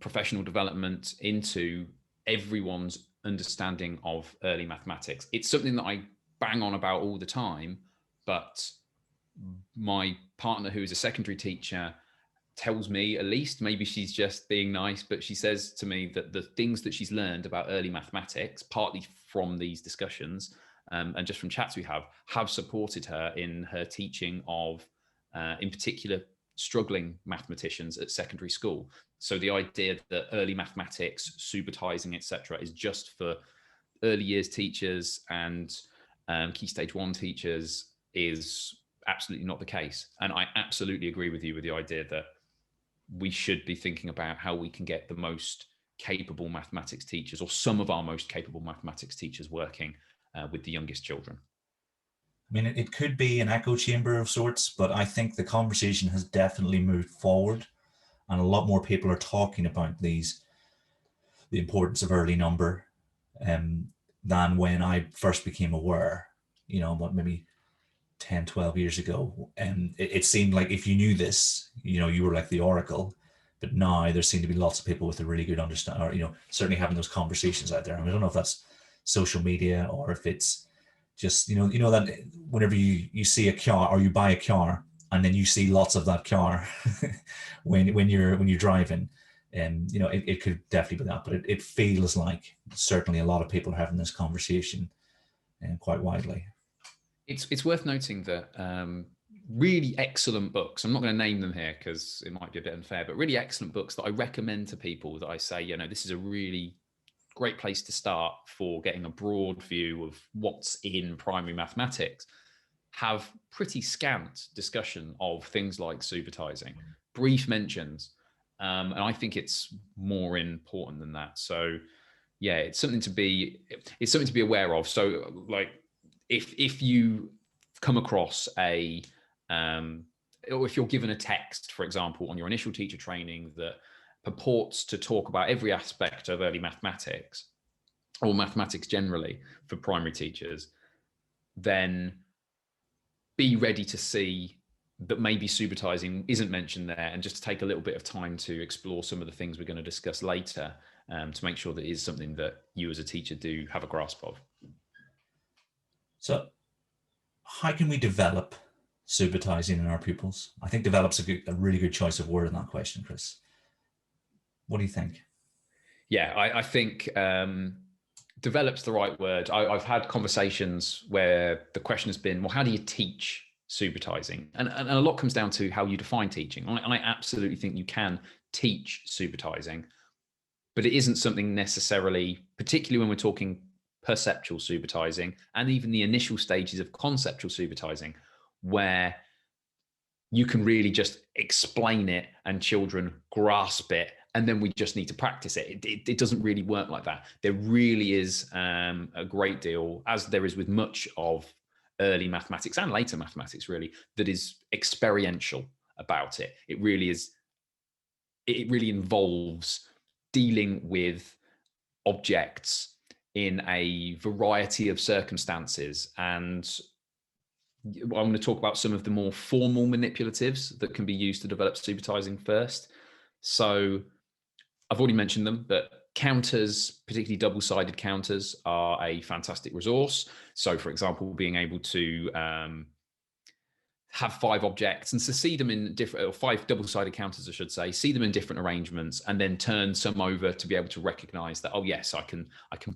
professional development into everyone's understanding of early mathematics. It's something that I bang on about all the time, but my partner, who is a secondary teacher, tells me, at least, maybe she's just being nice, but she says to me that the things that she's learned about early mathematics, partly from these discussions and just from chats we have supported her in her teaching of, in particular, struggling mathematicians at secondary school. So the idea that early mathematics, Subitising, etc., is just for early years teachers and key stage 1 teachers is absolutely not the case. And I absolutely agree with you with the idea that we should be thinking about how we can get the most capable mathematics teachers, or some of our most capable mathematics teachers, working with the youngest children. I mean, it could be an echo chamber of sorts, but I think the conversation has definitely moved forward, and a lot more people are talking about the importance of early number than when I first became aware, maybe 10, 12 years ago. And it seemed like if you knew this, you were like the oracle. But now there seem to be lots of people with a really good understanding, or, certainly having those conversations out there. I don't know if that's social media or if it's just, that whenever you see a car, or you buy a car, and then you see lots of that car when you're driving, and it could definitely be that, but it feels like certainly a lot of people are having this conversation, and quite widely. It's worth noting that really excellent books, I'm not going to name them here because it might be a bit unfair, but really excellent books that I recommend to people, that I say, this is a really great place to start for getting a broad view of what's in primary mathematics, have pretty scant discussion of things like Subitising, brief mentions, and I think it's more important than that. So yeah, it's something to be aware of. So like, if you come across or if you're given a text, for example, on your initial teacher training that purports to talk about every aspect of early mathematics, or mathematics generally for primary teachers, then be ready to see that maybe Subitising isn't mentioned there, and just to take a little bit of time to explore some of the things we're going to discuss later, to make sure that it is something that you as a teacher do have a grasp of. So how can we develop Subitising in our pupils? I think develop's a really good choice of word in that question, Chris. What do you think? Yeah, I think develop's the right word. I've had conversations where the question has been, well, how do you teach Subitising? And a lot comes down to how you define teaching. I absolutely think you can teach Subitising, but it isn't something necessarily, particularly when we're talking perceptual Subitising and even the initial stages of conceptual Subitising, where you can really just explain it and children grasp it, and then we just need to practice it. It doesn't really work like that. There really is a great deal, as there is with much of early mathematics and later mathematics, really, that is experiential about it. It really is. It really involves dealing with objects in a variety of circumstances. And I'm going to talk about some of the more formal manipulatives that can be used to develop supertising first. So I've already mentioned them, but counters, particularly double-sided counters, are a fantastic resource. So, for example, being able to have 5 objects and to see them in different, or 5 double-sided counters, I should say, see them in different arrangements, and then turn some over to be able to recognize that, oh yes, I can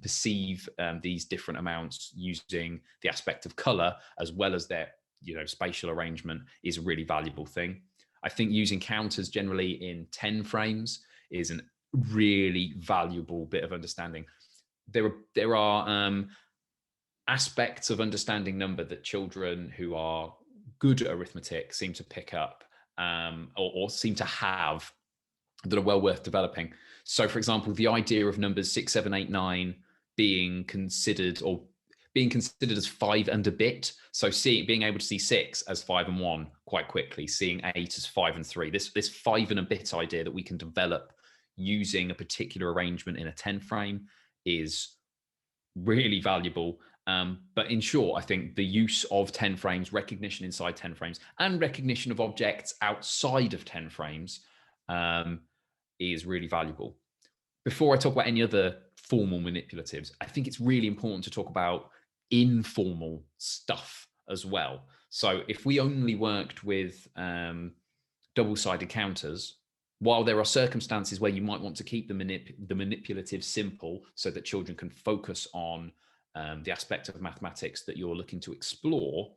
perceive these different amounts using the aspect of color as well as their spatial arrangement, is a really valuable thing. I think using counters generally in 10 frames is a really valuable bit of understanding. There are aspects of understanding number that children who are good at arithmetic seem to pick up or seem to have, that are well worth developing. So, for example, the idea of numbers 6, 7, 8, 9 being considered as 5 and a bit. So being able to see 6 as 5 and 1 quite quickly, seeing 8 as 5 and 3. This 5 and a bit idea that we can develop using a particular arrangement in a 10 frame is really valuable. But in short, I think the use of 10 frames, recognition inside 10 frames, and recognition of objects outside of 10 frames is really valuable. Before I talk about any other formal manipulatives, I think it's really important to talk about informal stuff as well. So if we only worked with double-sided counters, while there are circumstances where you might want to keep the manipulative simple so that children can focus on the aspect of mathematics that you're looking to explore,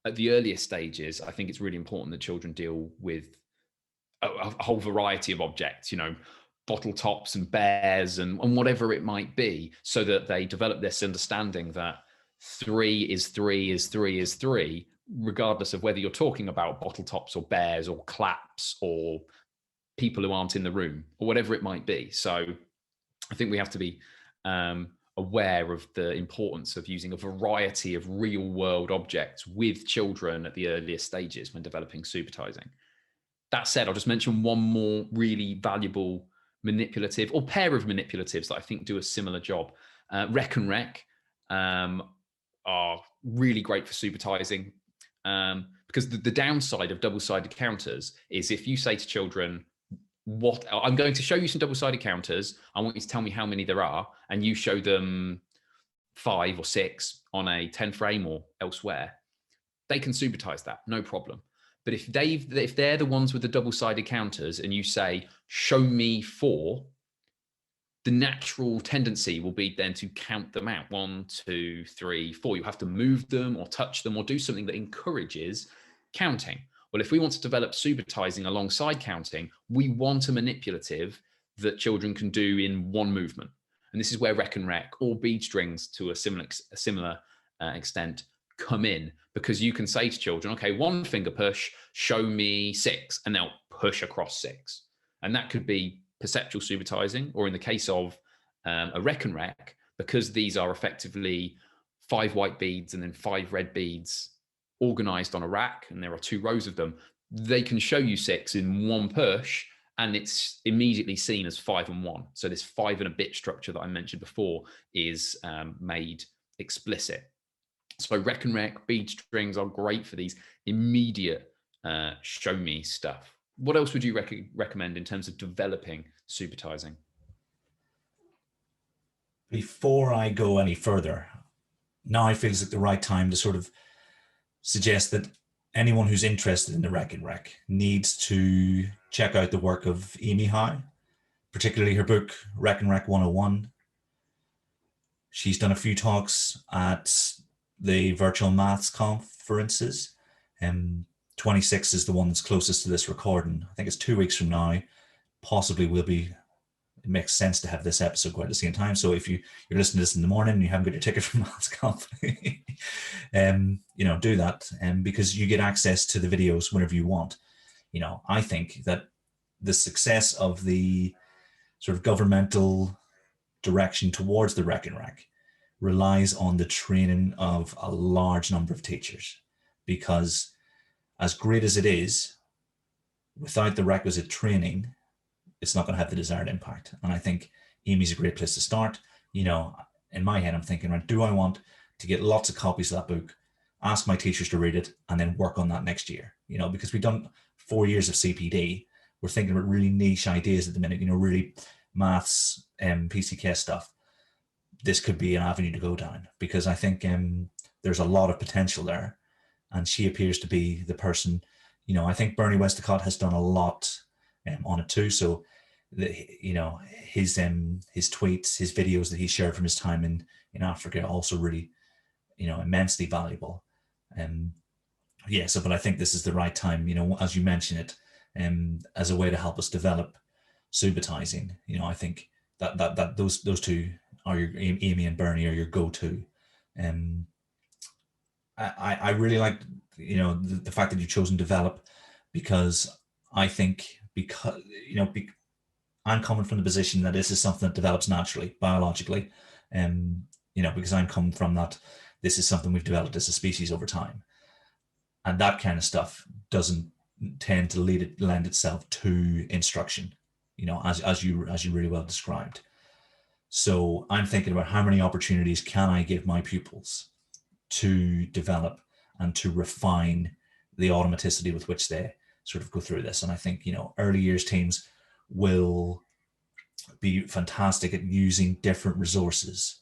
at the earliest stages, I think it's really important that children deal with a whole variety of objects, bottle tops and bears and whatever it might be, so that they develop this understanding that 3 is 3 is 3 is 3, regardless of whether you're talking about bottle tops or bears or claps or people who aren't in the room or whatever it might be. So I think we have to be aware of the importance of using a variety of real world objects with children at the earliest stages when developing supertising. That said, I'll just mention one more really valuable manipulative or pair of manipulatives that I think do a similar job. Rec and Rec are really great for supertising because the downside of double-sided counters is if you say to children, I'm going to show you some double-sided counters, I want you to tell me how many there are, and you show them 5 or 6 on a 10 frame or elsewhere, they can supertise that, no problem. But if they're the ones with the double-sided counters and you say, show me 4, the natural tendency will be then to count them out. 1, 2, 3, 4. You have to move them or touch them or do something that encourages counting. Well, if we want to develop supertising alongside counting, we want a manipulative that children can do in one movement. And this is where Rec and Rec or bead strings to a similar extent come in, because you can say to children, okay, 1 finger push, show me 6, and they'll push across 6. And that could be perceptual supertising, or in the case of a Rec and Rec, because these are effectively 5 white beads and then 5 red beads organized on a rack, and there are 2 rows of them, they can show you 6 in 1 push, and it's immediately seen as 5 and 1. So this 5 and a bit structure that I mentioned before is made explicit. So Rec and Rec, bead strings are great for these immediate show me stuff. What else would you recommend in terms of developing supertising? Before I go any further, now I feel it's like the right time to sort of suggest that anyone who's interested in the Rec and Rec needs to check out the work of Amy Howe, particularly her book Rec and Rec 101. She's done a few talks at the virtual maths conferences. 26 is the one that's closest to this recording. I think it's 2 weeks from now. Possibly we'll be it makes sense to have this episode go at the same time. So if you're listening to this in the morning and you haven't got your ticket from Maths Camp, do that, because you get access to the videos whenever you want. I think that the success of the sort of governmental direction towards the Rec and Rec relies on the training of a large number of teachers, because as great as it is, without the requisite training, it's not going to have the desired impact. And I think Amy's a great place to start. In my head, I'm thinking, right, do I want to get lots of copies of that book, ask my teachers to read it, and then work on that next year? Because we've done 4 years of CPD. We're thinking about really niche ideas at the minute, really maths and PCK stuff. This could be an avenue to go down, because I think there's a lot of potential there. And she appears to be the person, I think Bernie Westacott has done a lot on it too. So, his tweets, his videos that he shared from his time in Africa are also really, immensely valuable. But I think this is the right time, as you mentioned it, as a way to help us develop Subitising. I think that those two are your Amy and Bernie are your go-to. I really like the fact that you've chosen develop, because I think I'm coming from the position that this is something that develops naturally, biologically, because I'm coming from that. This is something we've developed as a species over time, and that kind of stuff doesn't tend to lend itself to instruction, as you really well described. So I'm thinking about how many opportunities can I give my pupils to develop and to refine the automaticity with which they sort of go through this. And I think, early years teams will be fantastic at using different resources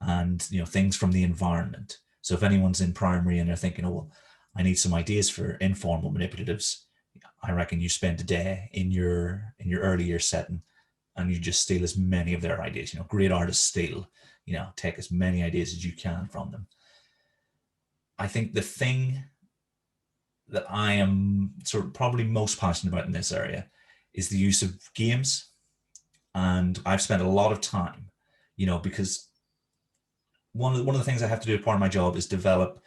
and, things from the environment. So if anyone's in primary and they're thinking, oh, well, I need some ideas for informal manipulatives, I reckon you spend a day in your early year setting and you just steal as many of their ideas. Great artists steal, take as many ideas as you can from them. I think the thing that I am sort of probably most passionate about in this area is the use of games. And I've spent a lot of time, because one of the things I have to do as part of my job is develop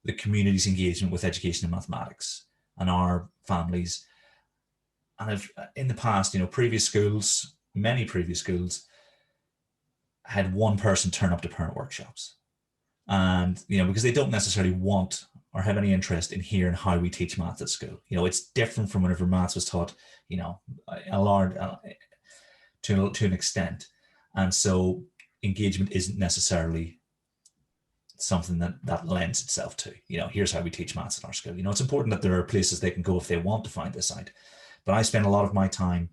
the community's engagement with education and mathematics and our families. And in the past, many previous schools had one person turn up to parent workshops. And, because they don't necessarily want or have any interest in hearing how we teach maths at school. It's different from whenever maths was taught, a large, to an extent. And so engagement isn't necessarily something that lends itself to, here's how we teach maths in our school. It's important that there are places they can go if they want to find this out. But I spend a lot of my time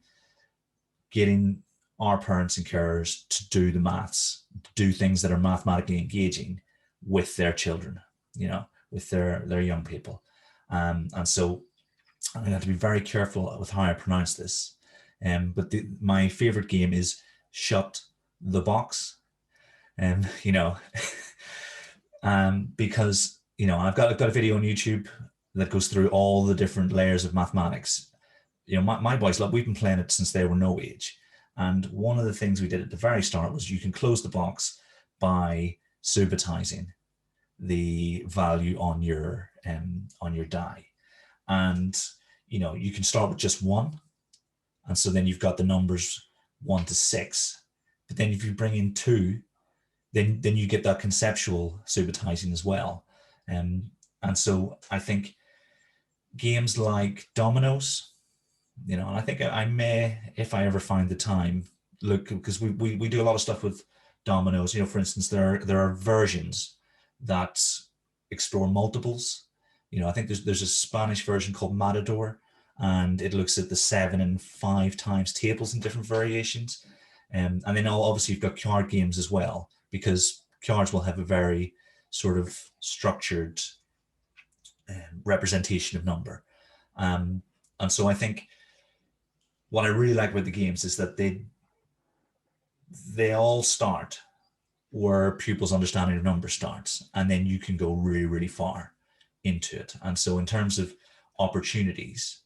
getting our parents and carers to do the maths, to do things that are mathematically engaging with their children, with their young people. And so I'm going to have to be very careful with how I pronounce this. But my favorite game is Shut the Box. Because, I've got a video on YouTube that goes through all the different layers of mathematics. My boys, we've been playing it since they were no age. And one of the things we did at the very start was you can close the box by Subitising the value on your die. And, you can start with just 1. And so then you've got the numbers 1 to 6. But then if you bring in 2, then you get that conceptual Subitising as well. And so I think games like dominoes, and I think I may, if I ever find the time, look, because we do a lot of stuff with dominoes. For instance, there are versions that explore multiples. I think there's a Spanish version called Matador, and it looks at the 7 and 5 times tables in different variations. And then obviously you've got card games as well, because cards will have a very sort of structured representation of number. And so I think what I really like about the games is that they all start where pupils' understanding of number starts, and then you can go really, really far into it. And so in terms of opportunities,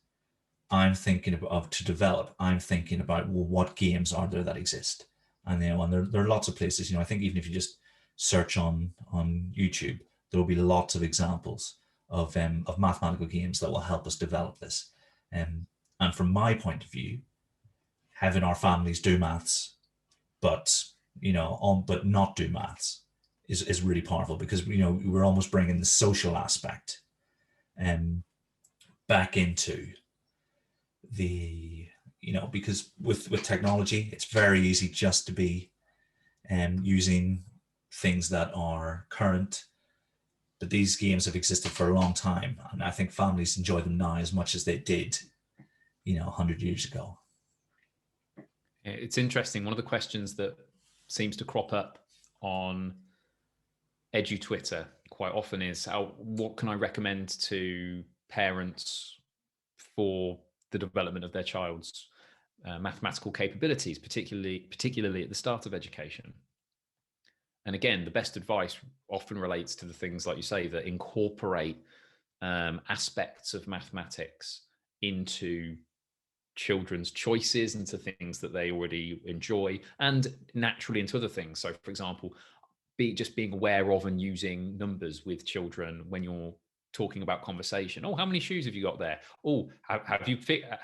I'm thinking to develop, I'm thinking about, well, what games are there that exist? And and there are lots of places. I think even if you just search on YouTube, there will be lots of examples of mathematical games that will help us develop this. And from my point of view, having our families do maths, but but not do maths is really powerful, because we're almost bringing the social aspect um, back into the because with technology, it's very easy just to be using things that are current, but these games have existed for a long time, and I think families enjoy them now as much as they did 100 years ago. It's interesting. One of the questions that seems to crop up on Edu Twitter quite often is, what can I recommend to parents for the development of their child's mathematical capabilities, particularly at the start of education? And again, the best advice often relates to the things, like you say, that incorporate aspects of mathematics into children's choices, into things that they already enjoy, and naturally into other things. So, for example, just being aware of and using numbers with children when you're talking about conversation. Oh, how many shoes have you got there? Oh, how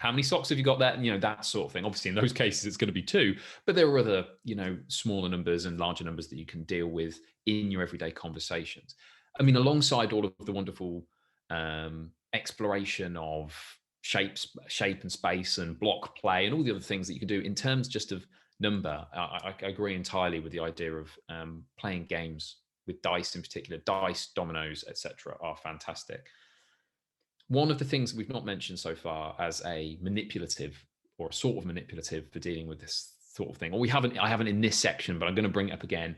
many socks have you got there? And, that sort of thing. Obviously, in those cases, it's going to be 2, but there are other, smaller numbers and larger numbers that you can deal with in your everyday conversations. I mean, alongside all of the wonderful exploration of shape and space and block play and all the other things that you can do in terms just of number, I agree entirely with the idea of playing games with dice, in particular dice, dominoes, etc. are fantastic. One of the things we've not mentioned so far as a manipulative, or a sort of manipulative, for dealing with this sort of thing, or I haven't in this section, but I'm going to bring it up again,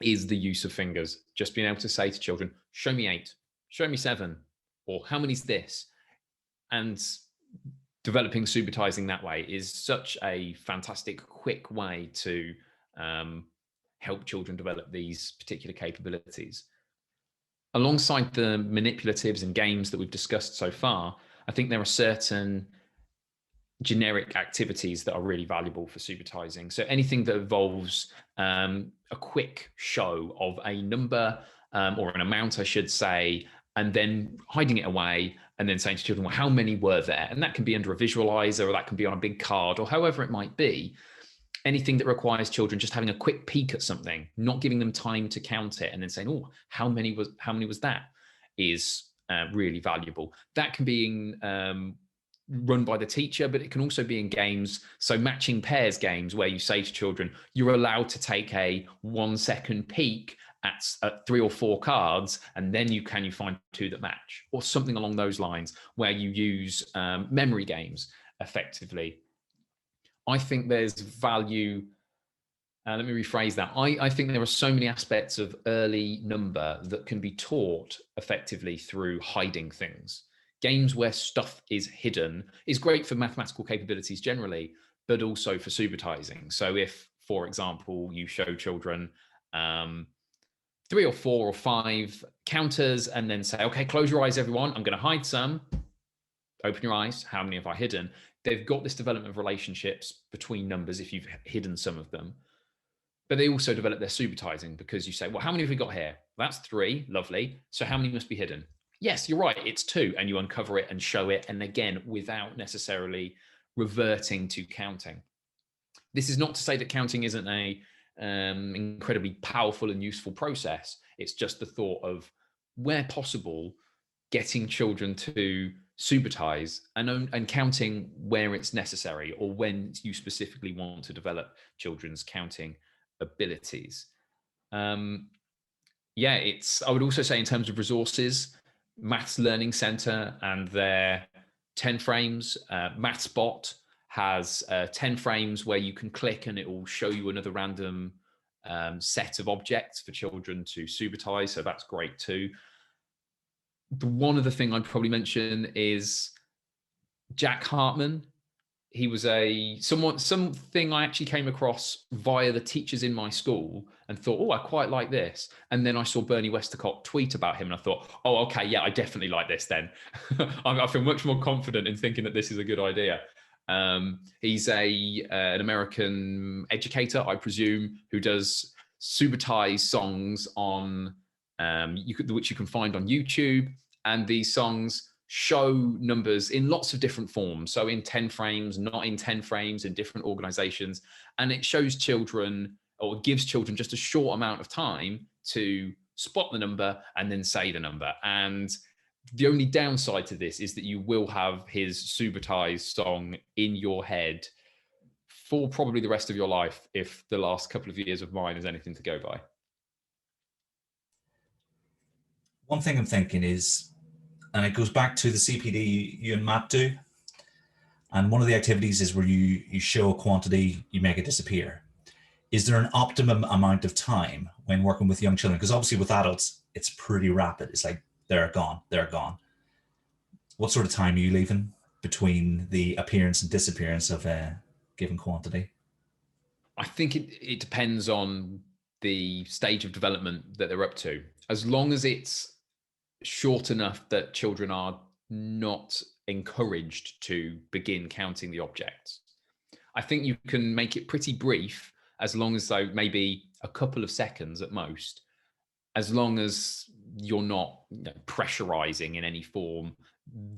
is the use of fingers. Just being able to say to children, show me 8, show me 7, or how many's this? And developing Subitising that way is such a fantastic, quick way to help children develop these particular capabilities. Alongside the manipulatives and games that we've discussed so far, I think there are certain generic activities that are really valuable for Subitising. So anything that involves a quick show of a number or an amount, I should say, and then hiding it away and then saying to children, well, how many were there? And that can be under a visualizer, or that can be on a big card, or however it might be. Anything that requires children just having a quick peek at something, not giving them time to count it, and then saying, oh, how many was that, is really valuable. That can be run by the teacher, but it can also be in games. So matching pairs games, where you say to children, you're allowed to take a 1-second peek at 3 or 4 cards, and then you find 2 that match, or something along those lines, where you use memory games effectively. I think there's value. Let me rephrase that. I think there are so many aspects of early number that can be taught effectively through hiding things. Games where stuff is hidden is great for mathematical capabilities generally, but also for Subitising. So if, for example, you show children 3 or 4 or 5 counters, and then say, okay, close your eyes, everyone. I'm going to hide some. Open your eyes. How many have I hidden? They've got this development of relationships between numbers if you've hidden some of them. But they also develop their Subitising, because you say, well, how many have we got here? That's 3. Lovely. So how many must be hidden? Yes, you're right. It's 2. And you uncover it and show it. And again, without necessarily reverting to counting. This is not to say that counting isn't a incredibly powerful and useful process. It's just the thought of, where possible, getting children to Subitise and counting where it's necessary, or when you specifically want to develop children's counting abilities. I would also say, in terms of resources, Maths Learning Centre and their 10 frames, MathsBot has 10 frames where you can click and it will show you another random set of objects for children to Subitise. So that's great too. One other thing I'd probably mention is Jack Hartman. he was something I actually came across via the teachers in my school and thought, oh, I quite like this. And then I saw Bernie Westercott tweet about him and I thought, oh, okay, yeah, I definitely like this then. I feel much more confident in thinking that this is a good idea. He's an American educator, I presume, who does Subitised songs on which you can find on YouTube. And these songs show numbers in lots of different forms. So in 10 frames, not in 10 frames, in different organizations. And it shows children, or gives children, just a short amount of time to spot the number and then say the number. And the only downside to this is that you will have his Subitised song in your head for probably the rest of your life if the last couple of years of mine is anything to go by. One thing I'm thinking is, and it goes back to the CPD you and Matt do, and one of the activities is where you show a quantity, you make it disappear. Is there an optimum amount of time when working with young children? Because obviously with adults, it's pretty rapid. It's like, they're gone, they're gone. What sort of time are you leaving between the appearance and disappearance of a given quantity? I think it depends on the stage of development that they're up to. As long as it's short enough that children are not encouraged to begin counting the objects, I think you can make it pretty brief, as long as, though, maybe a couple of seconds at most, as long as you're not pressurizing in any form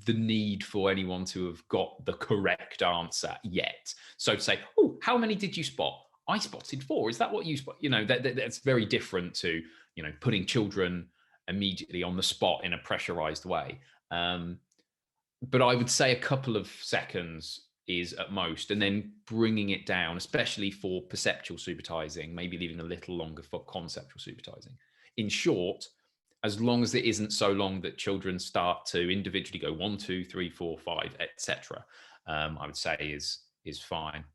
the need for anyone to have got the correct answer yet. So to say, oh, how many did you spot? I spotted 4. Is that what you spot? That's very different to, putting children immediately on the spot in a pressurized way. But I would say a couple of seconds is at most, and then bringing it down, especially for perceptual Subitising, maybe leaving a little longer for conceptual Subitising. In short, as long as it isn't so long that children start to individually go 1, 2, 3, 4, 5, etc., I would say is fine.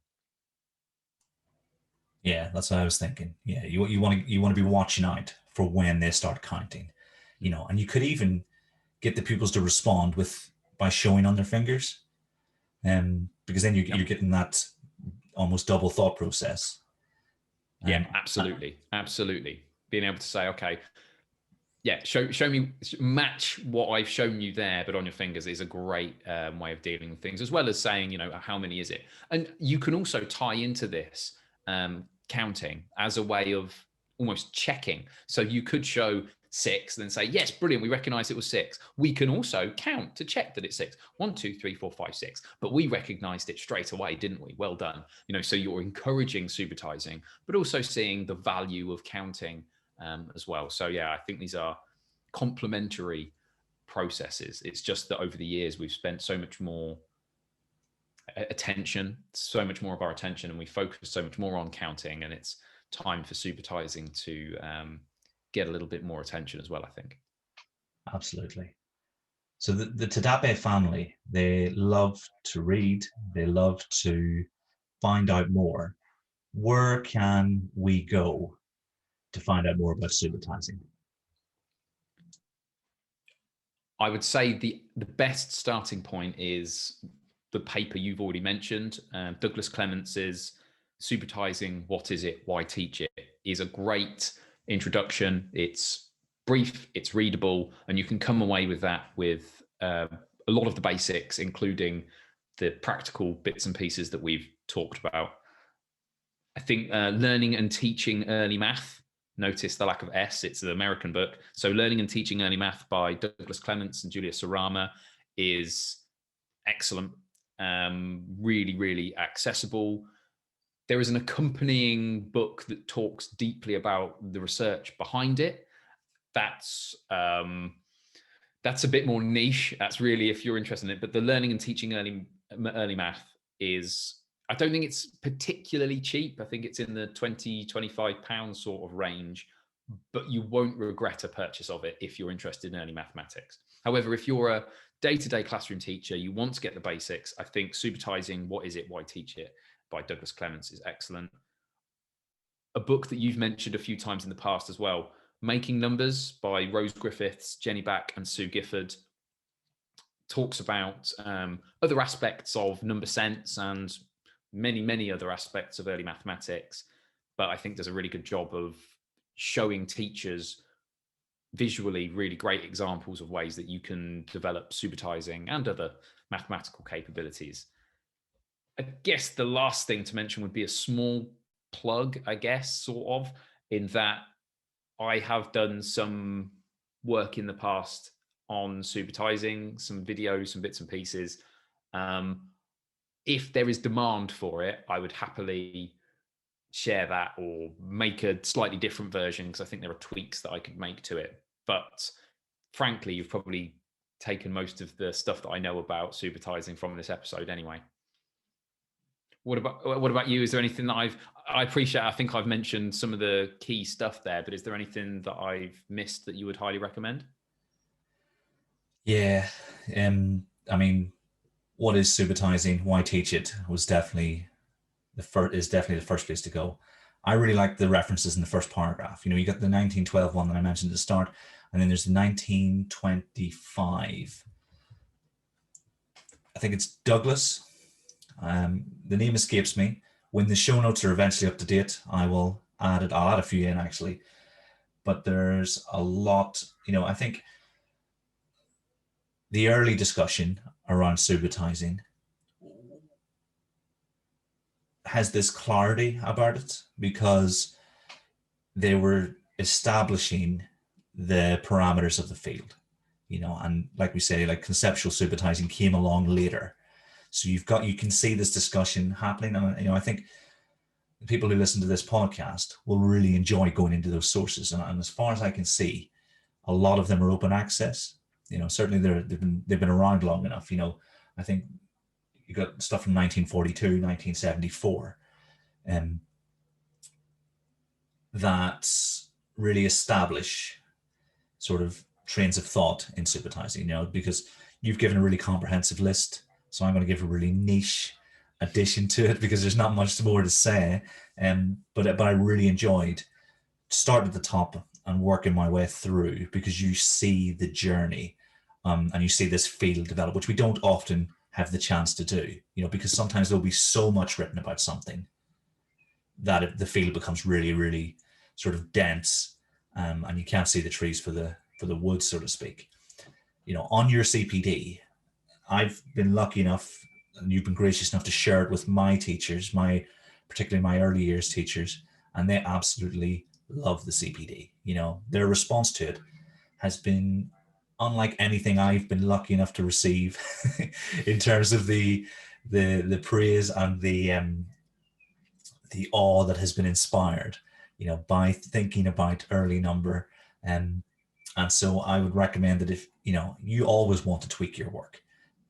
Yeah, that's what I was thinking. Yeah, you want to be watching out for when they start counting, and you could even get the pupils to respond by showing on their fingers, because then you're getting that almost double thought process. Yeah, absolutely. Being able to say, okay, yeah, show me, match what I've shown you there, but on your fingers is a great way of dealing with things, as well as saying, how many is it? And you can also tie into this counting as a way of almost checking. So you could show 6, then say, yes, brilliant, we recognize it was 6. We can also count to check that it's 6. 1, 2, 3, 4, 5, 6. But we recognized it straight away, didn't we? Well done. So you're encouraging Subitising, but also seeing the value of counting as well. So yeah, I think these are complementary processes. It's just that over the years we've spent so much more attention, so much more of our attention, and we focus so much more on counting, and it's time for Subitising to get a little bit more attention as well, I think. Absolutely. So the Tadape family, they love to read, they love to find out more. Where can we go to find out more about Subitising? I would say the best starting point is the paper you've already mentioned. Douglas Clements's Subitising, What Is It? Why Teach It? Is a great introduction. It's brief, it's readable, and you can come away with that with a lot of the basics, including the practical bits and pieces that we've talked about. I think Learning and Teaching Early Math, notice the lack of S, it's an American book. So Learning and Teaching Early Math by Douglas Clements and Julia Sarama is excellent, really, really accessible. There is an accompanying book that talks deeply about the research behind it. That's a bit more niche. That's really if you're interested in it. But the Learning and Teaching Early Math is, I don't think it's particularly cheap. I think it's in the 20, 25 pound sort of range, but you won't regret a purchase of it if you're interested in early mathematics. However, if you're a day-to-day classroom teacher, you want to get the basics, I think Subitising, What Is It? Why Teach It? By Douglas Clements is excellent. A book that you've mentioned a few times in the past as well, Making Numbers by Rose Griffiths, Jenny Back and Sue Gifford, talks about other aspects of number sense and many other aspects of early mathematics, but I think does a really good job of showing teachers visually really great examples of ways that you can develop Subitising and other mathematical capabilities. I guess the last thing to mention would be a small plug, I guess, sort of, in that I have done some work in the past on Subitising, some videos, some bits and pieces. If there is demand for it, I would happily share that or make a slightly different version, because I think there are tweaks that I could make to it. But frankly, you've probably taken most of the stuff that I know about Subitising from this episode anyway. What about you? Is there anything that I appreciate? I think I've mentioned some of the key stuff there, but is there anything that I've missed that you would highly recommend? Yeah. I mean, what is Subitising? Why teach it? Was definitely the first place to go. I really like the references in the first paragraph. You got the 1912 one that I mentioned at the start, and then there's the 1925. I think it's Douglas. The name escapes me. When the show notes are eventually up to date, I will add it. I'll add a few in actually, but there's a lot. I think the early discussion around Subitising has this clarity about it because they were establishing the parameters of the field, and like we say, like conceptual Subitising came along later. So you can see this discussion happening. And, I think the people who listen to this podcast will really enjoy going into those sources. And as far as I can see, a lot of them are open access. Certainly they've been around long enough. I think you got stuff from 1942, 1974, that really establish sort of trains of thought in Subitising, because you've given a really comprehensive list. So I'm going to give a really niche addition to it because there's not much more to say. But I really enjoyed start at the top and working my way through, because you see the journey, and you see this field develop, which we don't often have the chance to do, because sometimes there'll be so much written about something that the field becomes really, really sort of dense, and you can't see the trees for the woods, so to speak. On your CPD, I've been lucky enough, and you've been gracious enough to share it with my teachers, particularly my early years teachers, and they absolutely love the CPD. Their response to it has been unlike anything I've been lucky enough to receive in terms of the praise and the awe that has been inspired, by thinking about early number. And so I would recommend that if, you always want to tweak your work,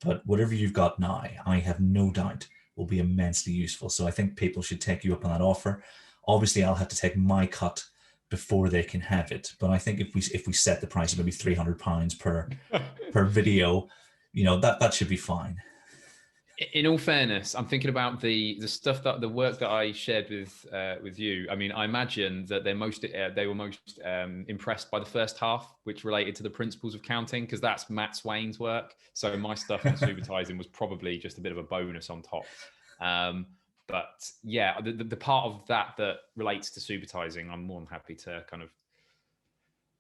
but whatever you've got now, I have no doubt will be immensely useful. So I think people should take you up on that offer. Obviously, I'll have to take my cut before they can have it. But I think if we set the price at maybe £300 per video, that should be fine. In all fairness, I'm thinking about the stuff that the work that I shared with you. I mean, I imagine that they were most impressed by the first half, which related to the principles of counting, because that's Matt Swain's work. So my stuff on Subitising was probably just a bit of a bonus on top. But yeah, the part of that relates to Subitising, I'm more than happy to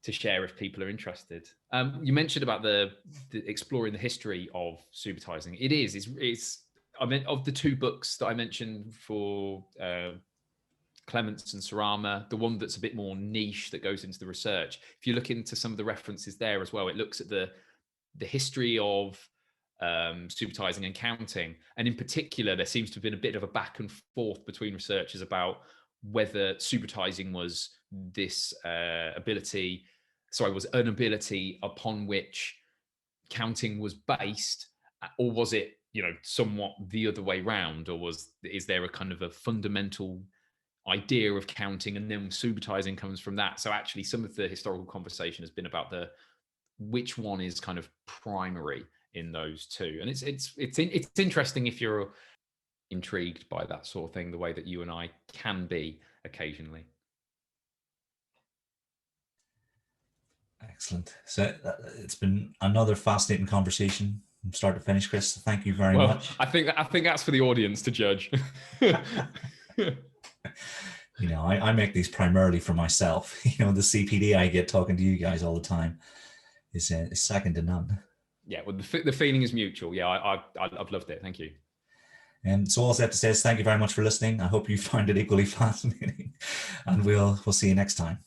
to share if people are interested. You mentioned about the exploring the history of Subitising. It's I mean, of the two books that I mentioned for Clements and Sarama, the one that's a bit more niche that goes into the research. If you look into some of the references there as well, it looks at the history of Subitising and counting, and in particular, there seems to have been a bit of a back and forth between researchers about whether Subitising was this was an ability upon which counting was based, or was it, somewhat the other way round, or is there a kind of a fundamental idea of counting, and then Subitising comes from that? So actually, some of the historical conversation has been about which one is kind of primary in those two, and it's interesting if you're intrigued by that sort of thing, the way that you and I can be occasionally. Excellent. So it's been another fascinating conversation. from start to finish, Chris. Thank you very Well, much. I think that's for the audience to judge. I make these primarily for myself. The CPD I get talking to you guys all the time is second to none. Yeah, well, the feeling is mutual. Yeah, I've loved it. Thank you. And so all I have to say is thank you very much for listening. I hope you find it equally fascinating, and we'll see you next time.